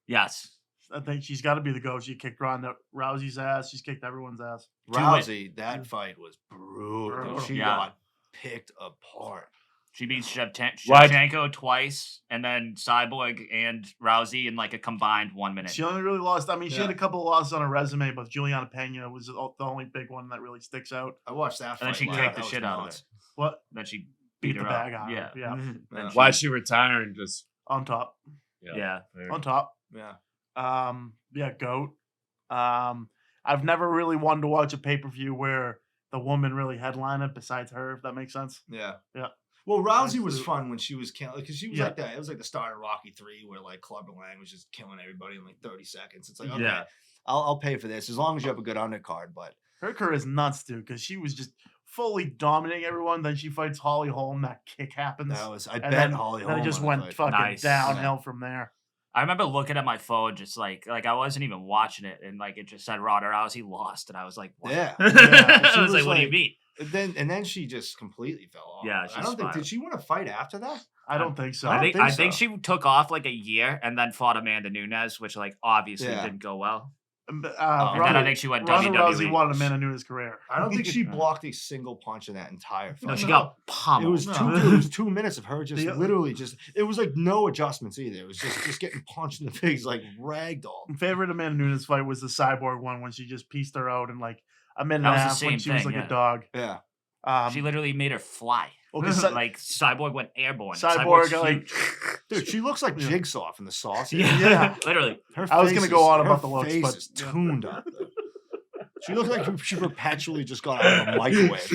Yes. I think she's got to be the GOAT. She kicked Ronda Rousey's ass. She's kicked everyone's ass. Rousey, that fight was brutal. She Yeah. got picked apart. She beat Shevchenko twice, and then Cyborg and Rousey in like a combined 1 minute. She only really lost. I mean, she had a couple of losses on her resume, but Juliana Pena was the only big one that really sticks out. I watched that fight. And then she live. kicked That the was shit out of nuts. it. What? Then she Beat beat the her bag up. out. Yeah. Yeah. Yeah. Why is she retiring? Just On top. Yeah. fair. On top. Yeah. Yeah, GOAT. I've never really wanted to watch a pay-per-view where the woman really headlined it besides her, if that makes sense. Yeah. Yeah. Well, Rousey was fun when she was killing, because she was Yeah. like that. It was like the start of Rocky 3 where like Clubber Lang was just killing everybody in like 30 seconds. It's like, okay, Yeah. I'll pay for this as long as you have a good undercard. But Her career is nuts, dude, because she was just fully dominating everyone. Then she fights Holly Holm. That kick happens. that was, I and bet then, Holly then Holm it just won went that fight. fucking Nice. downhill from there. I remember looking at my phone, just like I wasn't even watching it, and like it just said Ronda Rousey lost, and I was like, what? Yeah. I She was like, what do you mean? And then she just completely fell off. Yeah, I she don't think, spiraled. did she win a fight after that? I don't think so. I I don't think so. she took off like a year and then fought Amanda Nunez, which like obviously Yeah. didn't go well. And And then I think she went Ronda WWE. Rousey won Amanda Nunes' career. I don't think she blocked a single punch in that entire fight. No, she got pummeled. It was it was 2 minutes of her just The- literally just. It was like no adjustments either. It was just getting punched in the face like ragdoll. My favorite Amanda Nunes fight was the Cyborg one when she just pieced her out in like a minute That and a was the half when same she was thing, like yeah. a dog. Yeah, She literally made her fly. Well, 'cause Cy- like Cyborg went airborne. Cyborg, Cyborg's like, huge. dude, she looks like Yeah. Jigsaw from the Sauce. Yeah. literally. Her I was face gonna go on her about the looks, face but- is tuned up. Though. She looks like she perpetually just got out of a microwave.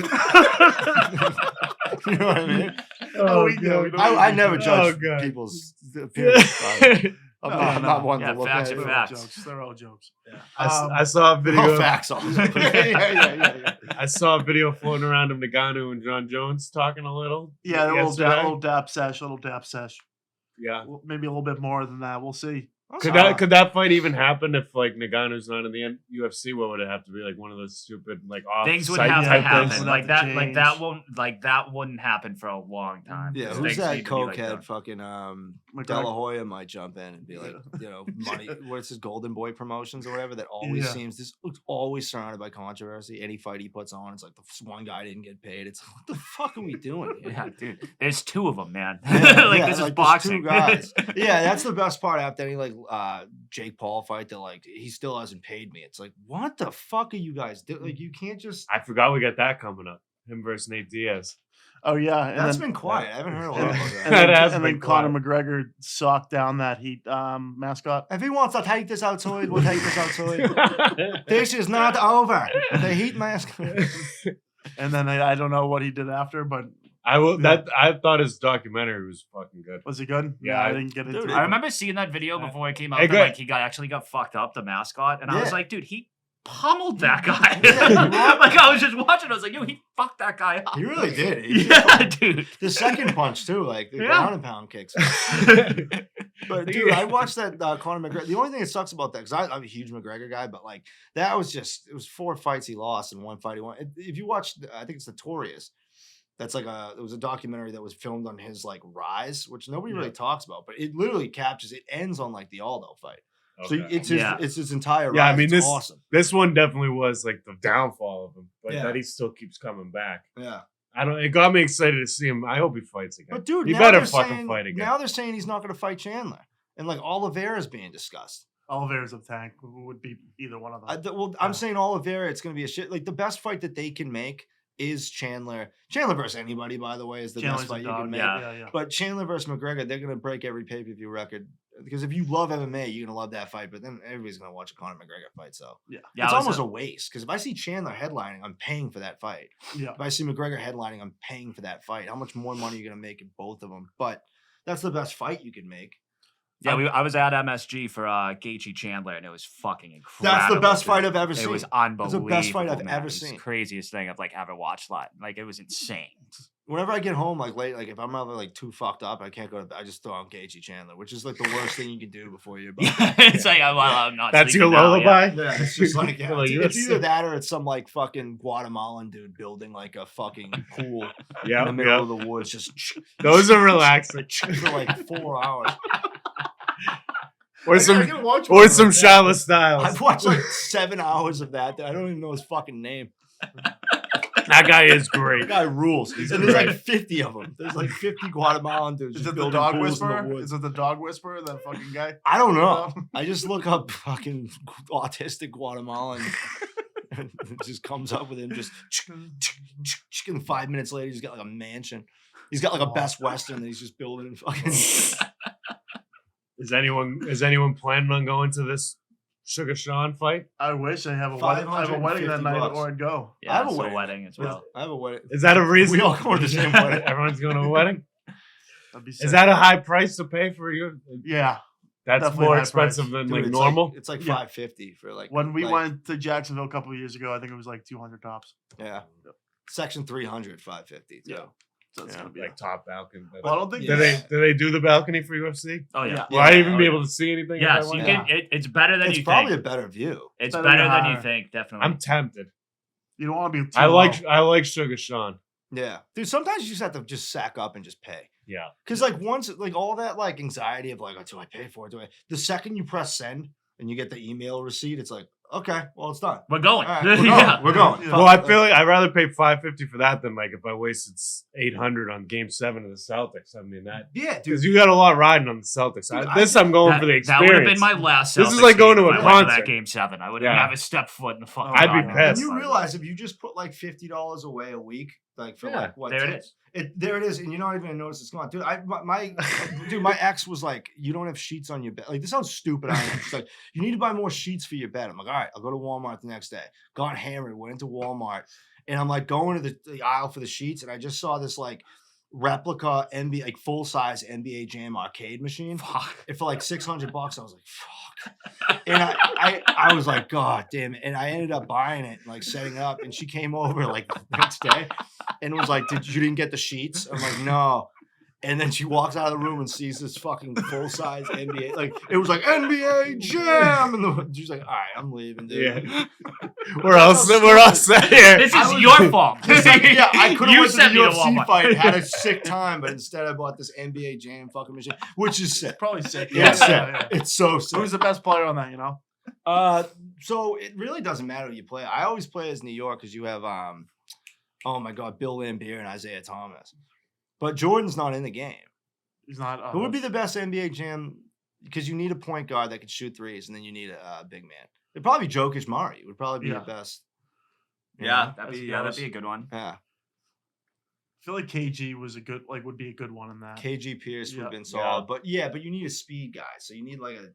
You know what I mean? Oh, we do. I never judge God. people's appearance. I'm not one Yeah, to look facts at are it. They're all facts. jokes. They're all jokes. I saw a video. No facts on it. Yeah. I saw a video floating around of Nagano and John Jones talking a little. Yeah, a yesterday. little dap sesh. Yeah. Maybe a little bit more than that. We'll see. Could that fight even happen if like Nagano's not in the UFC? What would it have to be, like one of those stupid like off Things would site have to type happen. things? Would happen. have to That wouldn't happen for a long time. Yeah, Things who's need that to be like cokehead? that. Fucking McGregor. De La Hoya might jump in and be like, money. What's his Golden Boy Promotions or whatever? That always Yeah. seems this looks always surrounded by controversy. Any fight he puts on, it's like this one guy didn't get paid. It's like, what the fuck are we doing? Here? Yeah, dude. There's two of them, man. Yeah, like yeah, this is like, there's boxing. two guys. Yeah, that's the best part after any like Jake Paul fight that like he still hasn't paid me. It's like, what the fuck are you guys doing? Like you can't just I forgot we got that coming up. Him versus Nate Diaz. Oh yeah, and that's then, been quiet. I haven't heard a lot and, about and that. then, That has and been then Conor quiet. McGregor socked down that Heat mascot. If he wants to take this outside, we'll take this outside. This is not over. The Heat mask. And then I don't know what he did after, but I thought his documentary was fucking good. was he good? Yeah, I I- didn't get into Dude, it. I remember seeing that video before it came out. It That, got- like he got fucked up, the mascot, and I was Yeah. like, dude, he pummeled that guy. Yeah. Like I was just watching. I was like, yo, he fucked that guy up. He really did. He Yeah, dude. The second punch too, like the Yeah. ground and pound kicks. But dude, I watched that Conor McGregor. The only thing that sucks about that, because I'm a huge McGregor guy, but like that was just, it was 4 fights he lost and 1 fight he won. If you watch, I think it's Notorious. That's like it was a documentary that was filmed on his like rise, which nobody really talks about, but it literally captures. It ends on like the Aldo fight, so Okay. it's his entire rise. Yeah, I mean, It's this- awesome. This one definitely was like the downfall of him, but Yeah. that he still keeps coming back. Yeah, It got me excited to see him. I hope he fights again. but dude, he now better they're fucking saying- fight again. Now they're saying he's not going to fight Chandler, and like Oliveira's being discussed. Oliveira's a tank. Would be either one of them. I'm saying Oliveira, it's going to be a shit. Like the best fight that they can make is Chandler. Chandler versus anybody, by the way, is the Chandler's best a fight you dog. can make. Yeah. But Chandler versus McGregor, they're going to break every pay-per-view record. Because if you love MMA, you're going to love that fight. But then everybody's going to watch a Conor McGregor fight. So Yeah, it's I was, almost a waste. Because if I see Chandler headlining, I'm paying for that fight. Yeah. If I see McGregor headlining, I'm paying for that fight. How much more money are you going to make in both of them? But that's the best fight you can make. Yeah, I was at MSG for Gaethje Chandler, and it was fucking incredible. That's the best dude. fight I've ever It seen. was It's unbelievable. the best fight I've man. ever It was seen. the craziest thing I've ever watched live. Like, it was insane. Whenever I get home like late, like if I'm ever like too fucked up, I can't go to bed. I just throw on Gaethje Chandler, which is like the worst thing you can do before you're about to Yeah, it's like I'm not. That's your sleeping now, lullaby. Yeah, it's just like, yeah, Like it's UFC. either that or it's some like fucking Guatemalan dude building like a fucking pool in the Yeah, middle of the woods, just those are relaxing. for like 4 hours. Or I some gotta watch one or of some those. Shala Styles. I've watched like 7 hours of that. I don't even know his fucking name. That guy is The great. guy rules. And there's like 50 of them. There's like 50 Guatemalan dudes. Is just it the building dog pools in the whisperer? woods. Is it the dog whisperer? That fucking guy? I don't know. I just look up fucking autistic Guatemalan. And it just comes up with him just and 5 minutes later he's got like a mansion. He's got like a Best Western that he's just building fucking. Is anyone planning on going to this Sugar Sean fight? I wish I have a wedding. I have a wedding that night, $550. or I'd go. Yeah, I have a it's wedding. as well. I have a wedding. Is that a reason? We all go to the same wedding. Everyone's going to a wedding. That'd be Is sick. that a high price to pay for you? Yeah. That's Definitely more high expensive price. than Dude, like it's normal. It's like Yeah. $550 for like When we like, went to Jacksonville a couple of years ago, I think it was like 200 tops. Yeah. Section 300, $550 too. Yeah. So it's gonna be Like top balcony. Well, I don't think Yeah. Do they do the balcony for UFC? Oh yeah. Will I Yeah, even be oh, able to see anything? Yeah, if I so you want? can. It's better than It's you probably think. a better view. It's better better than than you higher. think. Definitely. I'm tempted. You don't want to be too I low. like Sugar Sean. Yeah. Dude, sometimes you just have to just sack up and just pay. Yeah. Because like once like all that like anxiety of like, oh, do I pay for it? The second you press send and you get the email receipt, it's like, okay, well it's done. We're going. All right, we're going. Yeah. We're going. Yeah. Fuck Well, I it. feel like I'd rather pay $550 for that than like if I wasted $800 on Game 7 of the Celtics. I mean that Yeah, dude. because you got a lot riding on the Celtics. Dude, I'm going for the That would have experience. been my last. This is Celtics like going game to if a I went to concert. that Game 7. I would Yeah. never stepped foot in the fucking. I'd be garden. pissed. And you realize if you just put like $50 away a week, like for Yeah, like what? there it 10 is. There it is, and you're not even gonna notice it's gone, dude. My ex was like, "You don't have sheets on your bed." Like this sounds stupid. I know. She's like, "You need to buy more sheets for your bed." I'm like, "All right, I'll go to Walmart the next day." Got hammered, went into Walmart, and I'm like going to the aisle for the sheets, and I just saw this like replica NBA, like full size NBA Jam arcade machine. And for like $600, I was like, "Fuck." And I was like, God damn it. And I ended up buying it and like setting it up. And she came over like the next day and was like, you didn't get the sheets? I'm like, no. And then she walks out of the room and sees this fucking full size NBA. Like it was like NBA Jam. And she's like, all right, I'm leaving, dude. Yeah. We're all set here. This I is was- your fault. It's like, yeah, I could have You went to the sent me to UFC Walmart. fight, had a sick time, but instead I bought this NBA Jam fucking machine, which is sick. Probably sick. Yeah, it's sick. It's so sick. Who's the best player on that, you know? So it really doesn't matter who you play. I always play as New York because you have oh my God, Bill Laimbeer and Isaiah Thomas. But Jordan's not in the game. He's not. Who would be the best NBA Jam? Because you need a point guard that can shoot threes, and then you need a big man. It'd probably be Jokic Murray. Would probably be Yeah. the best. you Yeah, know? that'd be a good one. Yeah. I feel like KG was would be a good one in that. KG Pierce would have Yeah. been solid, but you need a speed guy. So you need like a,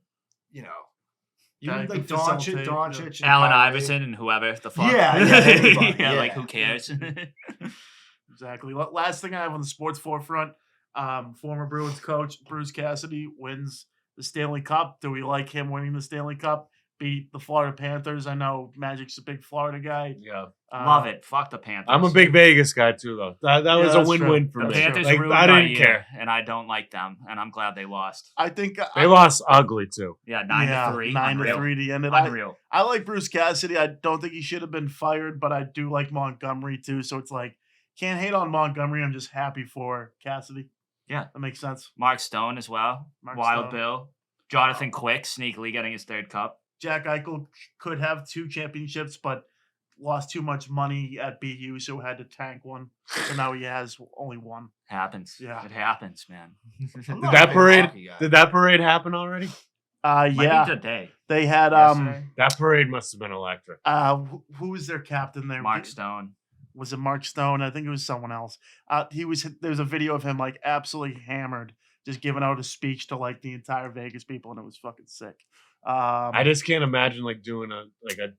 you Guy need who like can facilitate, Doncic, and Allen Kyrie. Iverson and whoever the fuck. Yeah, everybody, yeah, like yeah. who cares? Exactly. Last thing I have on the sports forefront, former Bruins coach Bruce Cassidy wins the Stanley Cup. Do we like him winning the Stanley Cup? Beat the Florida Panthers. I know Magic's a big Florida guy. Yeah. Love it. Fuck the Panthers. I'm a big Vegas guy too, though. That Yeah, was a that's win-win true. for The me. That's Panthers Like, ruined I my didn't year, care. and I don't like them, and I'm glad they lost. I think They lost ugly too. Yeah, 9-3. 9-3 to end it. I Unreal. like Bruce Cassidy. I don't think he should have been fired, but I do like Montgomery too. So it's like can't hate on Montgomery. I'm just happy for Cassidy. Yeah. That makes sense. Mark Stone as well. Mark Wild Stone. Bill. Jonathan Quick sneakily getting his third cup. Jack Eichel could have 2 championships, but lost too much money at BU, so had to tank one. So now he has only one. Happens. Yeah. It happens, man. I'm Did not a that big parade? hockey guy. Did that parade happen already? Might Yeah, be today. they had Yesterday. That parade must have been electric. who was their captain there? Mark Stone. Was it Mark Stone? I think it was someone else. There's a video of him like absolutely hammered, just giving out a speech to like the entire Vegas people, and it was fucking sick. I just can't imagine like doing a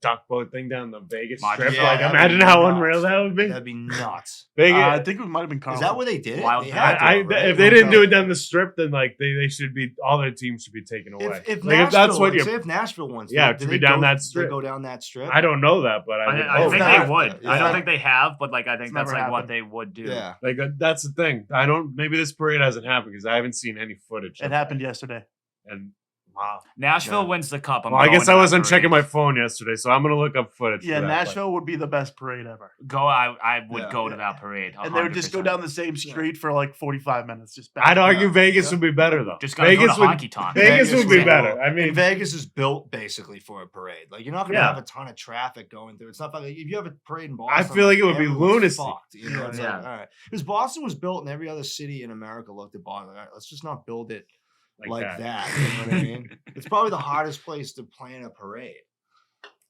duck boat thing down the Vegas Mod- Strip. Yeah, like that'd imagine be how nuts. unreal that would be. That'd be nuts. Vegas. I think it might have been Is Carlson. that where they did it? Wild They Pack. had to, right? If they didn't do it down the Strip, then like they should be all their teams should be taken away. If like if that's what Nashville, you, say if Nashville wants, Yeah, do to they be down go- that they strip. go down that strip. I don't know that, but I, would I hope think that. they would. Yeah. I don't think they have, but like I think It's that's never like what happened. they would do. Yeah, Like that's the thing. I don't. Maybe this parade hasn't happened because I haven't seen any footage. It of happened yesterday. And wow. Nashville Yeah. wins the cup. I'm Well, I going guess to I that wasn't parade. checking my phone yesterday, so I'm gonna look up footage. Yeah, for that, Nashville would be the best parade ever. I would Yeah. go to that parade. And they would just go 100%. down the same street for like 45 minutes. Just but I'd argue Yeah. Vegas Yeah. would be better though. Just gotta Vegas go to would. honky tonk. Vegas Vegas would be would better. go- I mean, and Vegas is built basically for a parade. Like you're not going to Yeah. have a ton of traffic going through. It's not like if you have a parade in Boston. I feel like it would be everyone's lunacy. fucked, you know? It's Yeah. like, all right, because Boston was built, and every other city in America looked at Boston. All right, let's just not build it like that. You know what I mean? It's probably the hardest place to plan a parade.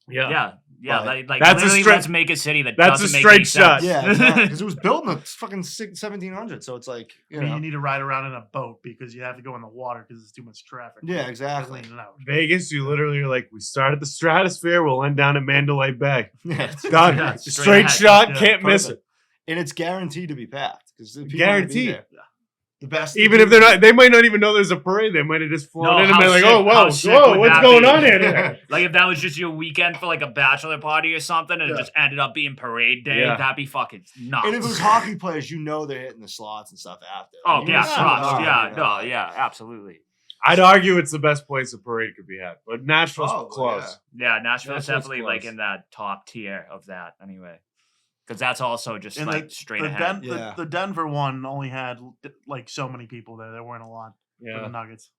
Yeah. Yeah. But Like that's a literally, straight- let's make a city that that's a doesn't make straight any shot. sense. Yeah, because it was built in the fucking 1700s. So it's like, I you mean, know. you need to ride around in a boat because you have to go in the water because there's too much traffic. Yeah, To exactly. clean it out. Vegas, you literally are like, we start at the Stratosphere, we'll end down at Mandalay Bay. Yeah, it's Done. Yeah, straight straight ahead. shot, Yeah, can't miss it. perfect. And it's guaranteed to be packed because Guaranteed. The best, Even if they're not, they might not even know there's a parade. They might have just flown No, in and how been like, sick- "Oh, how whoa, sick whoa, would what's that going be? on here?" Like if that was just your weekend for like a bachelor party or something, and Yeah. it just ended up being parade day, Yeah. that'd be fucking nuts. And if it was hockey players, you know they're hitting the slots and stuff after. oh Like, you yeah, just crushed. know, Yeah, you know, no, yeah, absolutely. I'd argue it's the best place a parade could be had, but Nashville's Probably, close. Yeah, Nashville's Nashville's definitely like close. in that top tier of that anyway, because that's also just And like straight the, ahead. Yeah. the Denver one only had like so many people there. There weren't a lot for Yeah, the Nuggets.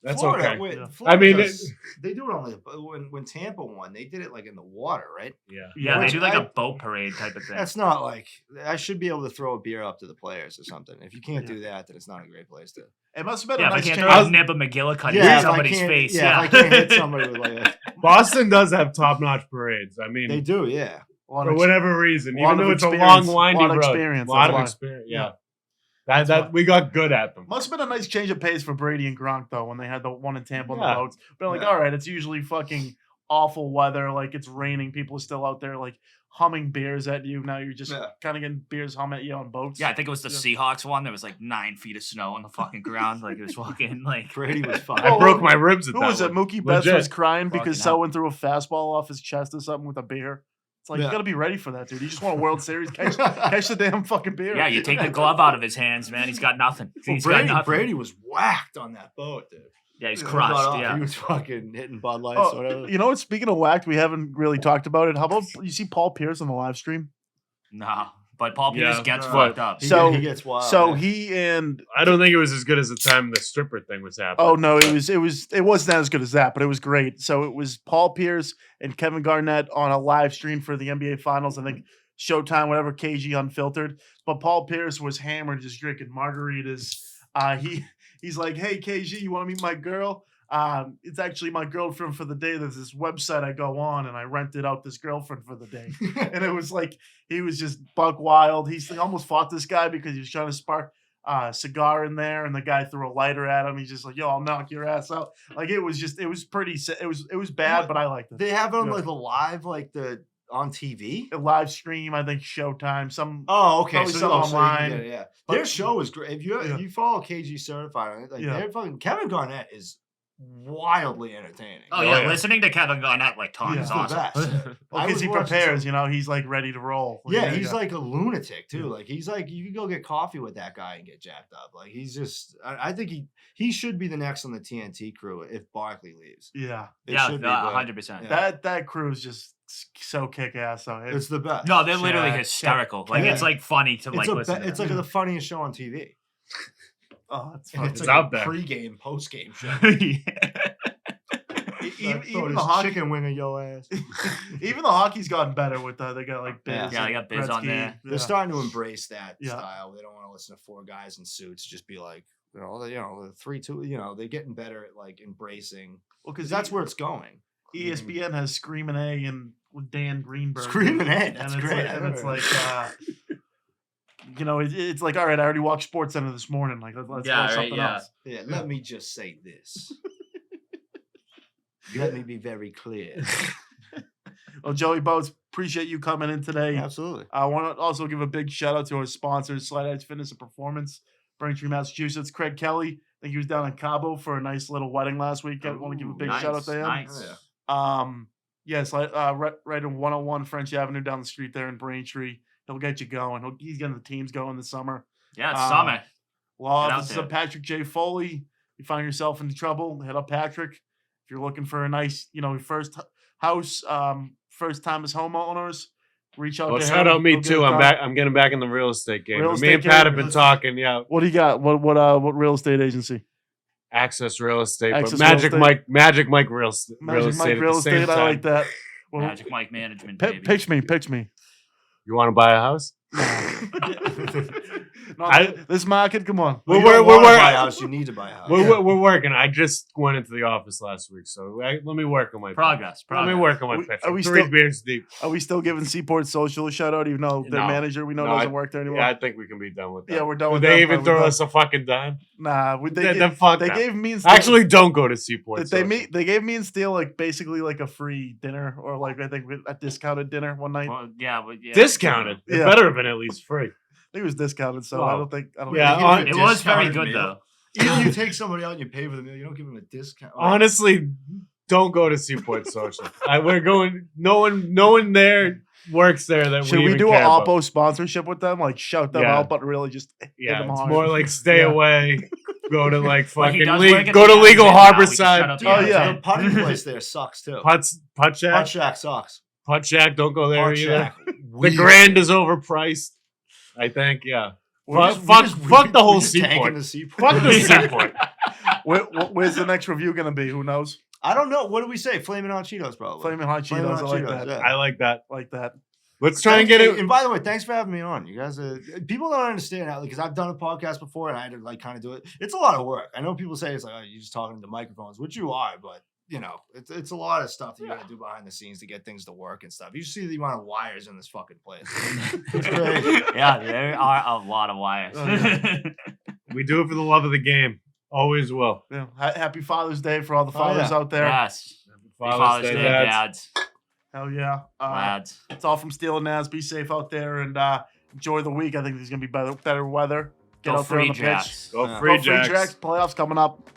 that's Florida, okay. wait, Yeah. Florida I mean, does- they do it on when Tampa won, they did it like in the water, right? Yeah, Yeah, they Which do like I- a boat parade type of thing. That's not like I should be able to throw a beer up to the players or something. If you can't Yeah. do that, then it's not a great place to. It must have been Yeah, a if I nice can't change. throw a nip of McGillicuddy in if I somebody's can't- face. yeah, Yeah, if I can't hit somebody with like a, Boston does have top-notch parades. I mean, they do, yeah. A lot for of whatever reason, lot even of though it's a experience, long, windy lot of road, experience, lot that's of why. experience. Yeah. Yeah, That's that why. we got good at them. Must have been a nice change of pace for Brady and Gronk though when they had the one in Tampa on Yeah. the boats. But like, Yeah. all right, it's usually fucking awful weather. Like it's raining. People are still out there like humming beers at you. Now you're just Yeah. kind of getting beers hum at you on boats. Yeah, I think it was the Yeah. Seahawks one. There was like 9 feet of snow on the fucking ground. Like it was fucking like. Brady was fine. I Oh, broke my ribs at Who that was it? one. Mookie Betts Legit. was crying Fucking because hell. someone threw a fastball off his chest or something with a beer. It's like Yeah. you got to be ready for that, dude. You just want a World Series. Catch the damn fucking beer. Yeah, you take the glove out of his hands, man. He's got nothing. Well, He's got nothing. Brady was whacked on that boat, dude. Yeah, he's He got crushed. off. Yeah. He was fucking hitting Bud Lights or Oh, whatever. you know what? Speaking of whacked, we haven't really talked about it. How about you see Paul Pierce on the live stream? No, but Paul Pierce Yeah, gets no. fucked up. So- he gets wild. So yeah. he and I don't think it was as good as the time the stripper thing was happening. oh no, it wasn't as good as that, but it was great. So it was Paul Pierce and Kevin Garnett on a live stream for the NBA Finals. I think Showtime, whatever, KG Unfiltered. But Paul Pierce was hammered, just drinking margaritas. He's like, "Hey KG, you want to meet my girl? It's actually my girlfriend for the day. There's this website I go on, and I rented out this girlfriend for the day." And it was like he was just buck wild. He almost fought this guy because he was trying to spark a cigar in there, and the guy threw a lighter at him. He's just like, "Yo, I'll knock your ass out." Like it was pretty. It was bad, but I liked it. They have it on Yeah. like the live, like the on TV. A live stream, I think Showtime. Some Oh, okay. Probably So, some you can online. get it, yeah. But- Their show is great. If you Yeah. you follow KG Certified, like Yeah. they're fucking Kevin Garnett is wildly entertaining. Oh, Oh, yeah, yeah. listening to Kevin Garnett like tons Yeah. is the awesome. best. I because was he watching prepares. some- You know, he's like ready to roll. Yeah, he's like a lunatic too. Yeah. Like he's like you could go get coffee with that guy and get jacked up. Like he's just. I think he should be the next on the TNT crew if Barkley leaves. yeah. It Yeah, should be, but 100%. Yeah. That crew is just so kick ass. So It's the best. No, they're literally Yeah. hysterical. Like Yeah. it's like funny to it's like listen to. it's like the funniest show on TV. oh, it's And fun. it's It's like out a there. pre-game, post-game show. Even the hockey, chicken wing of your ass. even the hockey's gotten better with they got like Biz. Yeah. Yeah, they and got Biz on Gretzky. there. They're Yeah. starting to embrace that Yeah. style. They don't want to listen to four guys in suits. Just be like, the 3-2. They're getting better at like embracing Well, because because that's where it's going. ESPN has Screaming A and with Dan Greenberg. Screaming A, And that's it's great. Like, and it's like, it's like, all right, I already watched Sports Center this morning. Like, let's Yeah, go right, something yeah. else. Yeah, let me just say this. Let me be very clear. Well, Joey Boats, appreciate you coming in today. Absolutely. I want to also give a big shout out to our sponsors, Slide Edge Fitness and Performance, Braintree, Massachusetts. Craig Kelly, I think he was down in Cabo for a nice little wedding last week. I want to give a big shout out to him. Nice. Yes, right in 101 French Avenue down the street there in Braintree. He'll get you going. He's getting the teams going this summer. Yeah, it's summer. Law Get out Office of there. Patrick J. Foley. You find yourself in trouble, hit up Patrick. If you're looking for a nice, first house, first time as homeowners, reach out Well, to him. shout out me He'll get too. it I'm done. back. I'm getting back in the real estate game. Real Me estate and Pat have game. been talking. Yeah, What do you got? What real estate agency? Access Real Estate, Access but Real Magic Estate. Mike, Magic Mike Real Estate. Magic Mike Real at the same Estate. I time. like that. Well, Magic Mike Management, baby. pitch me. You want to buy a house? No, I- this market, come on. We're You don't we're wanna buy a working. house. You need to buy a house. We're working. I just went into the office last week, so let me work on my Progress. Let me Progress. work on my Are we- pitch. are we Three still- beers deep. Are we still giving Seaport Social a shout out, even though their No. manager we know No, doesn't work there anymore? Yeah, I think we can be done with that. Yeah, we're done Would with they that. even We're throw done. us a fucking dime? Nah, Then fuck they that. gave me and Steele, Actually, don't go to Seaport. they Social. they gave me and Steele like basically like a free dinner or like I think a discounted dinner one night. Well, yeah, but yeah. Discounted. It Yeah. better have been at least free. I think it was discounted, so Wow. I don't think. Yeah, They on- give It you a was very discounted good meal. though. Even you take somebody out and you pay for the meal, you don't give them a discount. Honestly, don't go to Seaport Social. We're going. No one there works there that Should we even do care an about. Oppo sponsorship with them? Like shout them Yeah. out, but really just hit Yeah, them it's hard. more like stay Yeah. away. Go to like Well, he fucking does legal. work at Go the to legal Amazon now, harbor we can side. shout out the Oh, yeah. Amazon. The putting place there sucks too. Putt Putt Shack. Shack sucks. Putt Shack. Don't go there Putt either. Shack. The Grand is overpriced. I think. Yeah. We're Fuck the whole we're just tanking Seaport. the Seaport. Fuck the Seaport. Where's the next review gonna be? Who knows? I don't know. What do we say? Flaming hot Cheetos, probably. Flaming hot Flamin' Cheetos. Hot I like Cheetos, that. yeah. I like that. Like that. Let's try and get it. And by the way, thanks for having me on. You guys, people don't understand how, because I've done a podcast before and I had to like kind of do it. It's a lot of work. I know people say it's like, oh, you're just talking to microphones, which you are, but it's a lot of stuff that you got to do behind the scenes to get things to work and stuff. You see the amount of wires in this fucking place. It's great. Yeah, there are a lot of wires. Oh, yeah. We do it for the love of the game. Always will. Yeah. Happy Father's Day for all the fathers yeah. out there. Yes. Father's Day, dads. dads, Hell yeah. lads. It's all from Steele Nazz. Be safe out there and enjoy the week. I think there's gonna be better weather. Get Go out there on free the pitch. jacks. Go Yeah. free Go jacks. Jacks. Playoffs coming up.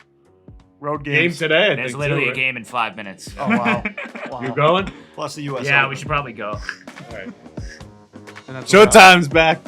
Road Game games. today. I There's think, literally too, a right? game in 5 minutes. Oh wow. Wow. You going? Plus the US Yeah, Open. we should probably go. All right. And that's what Showtime's back.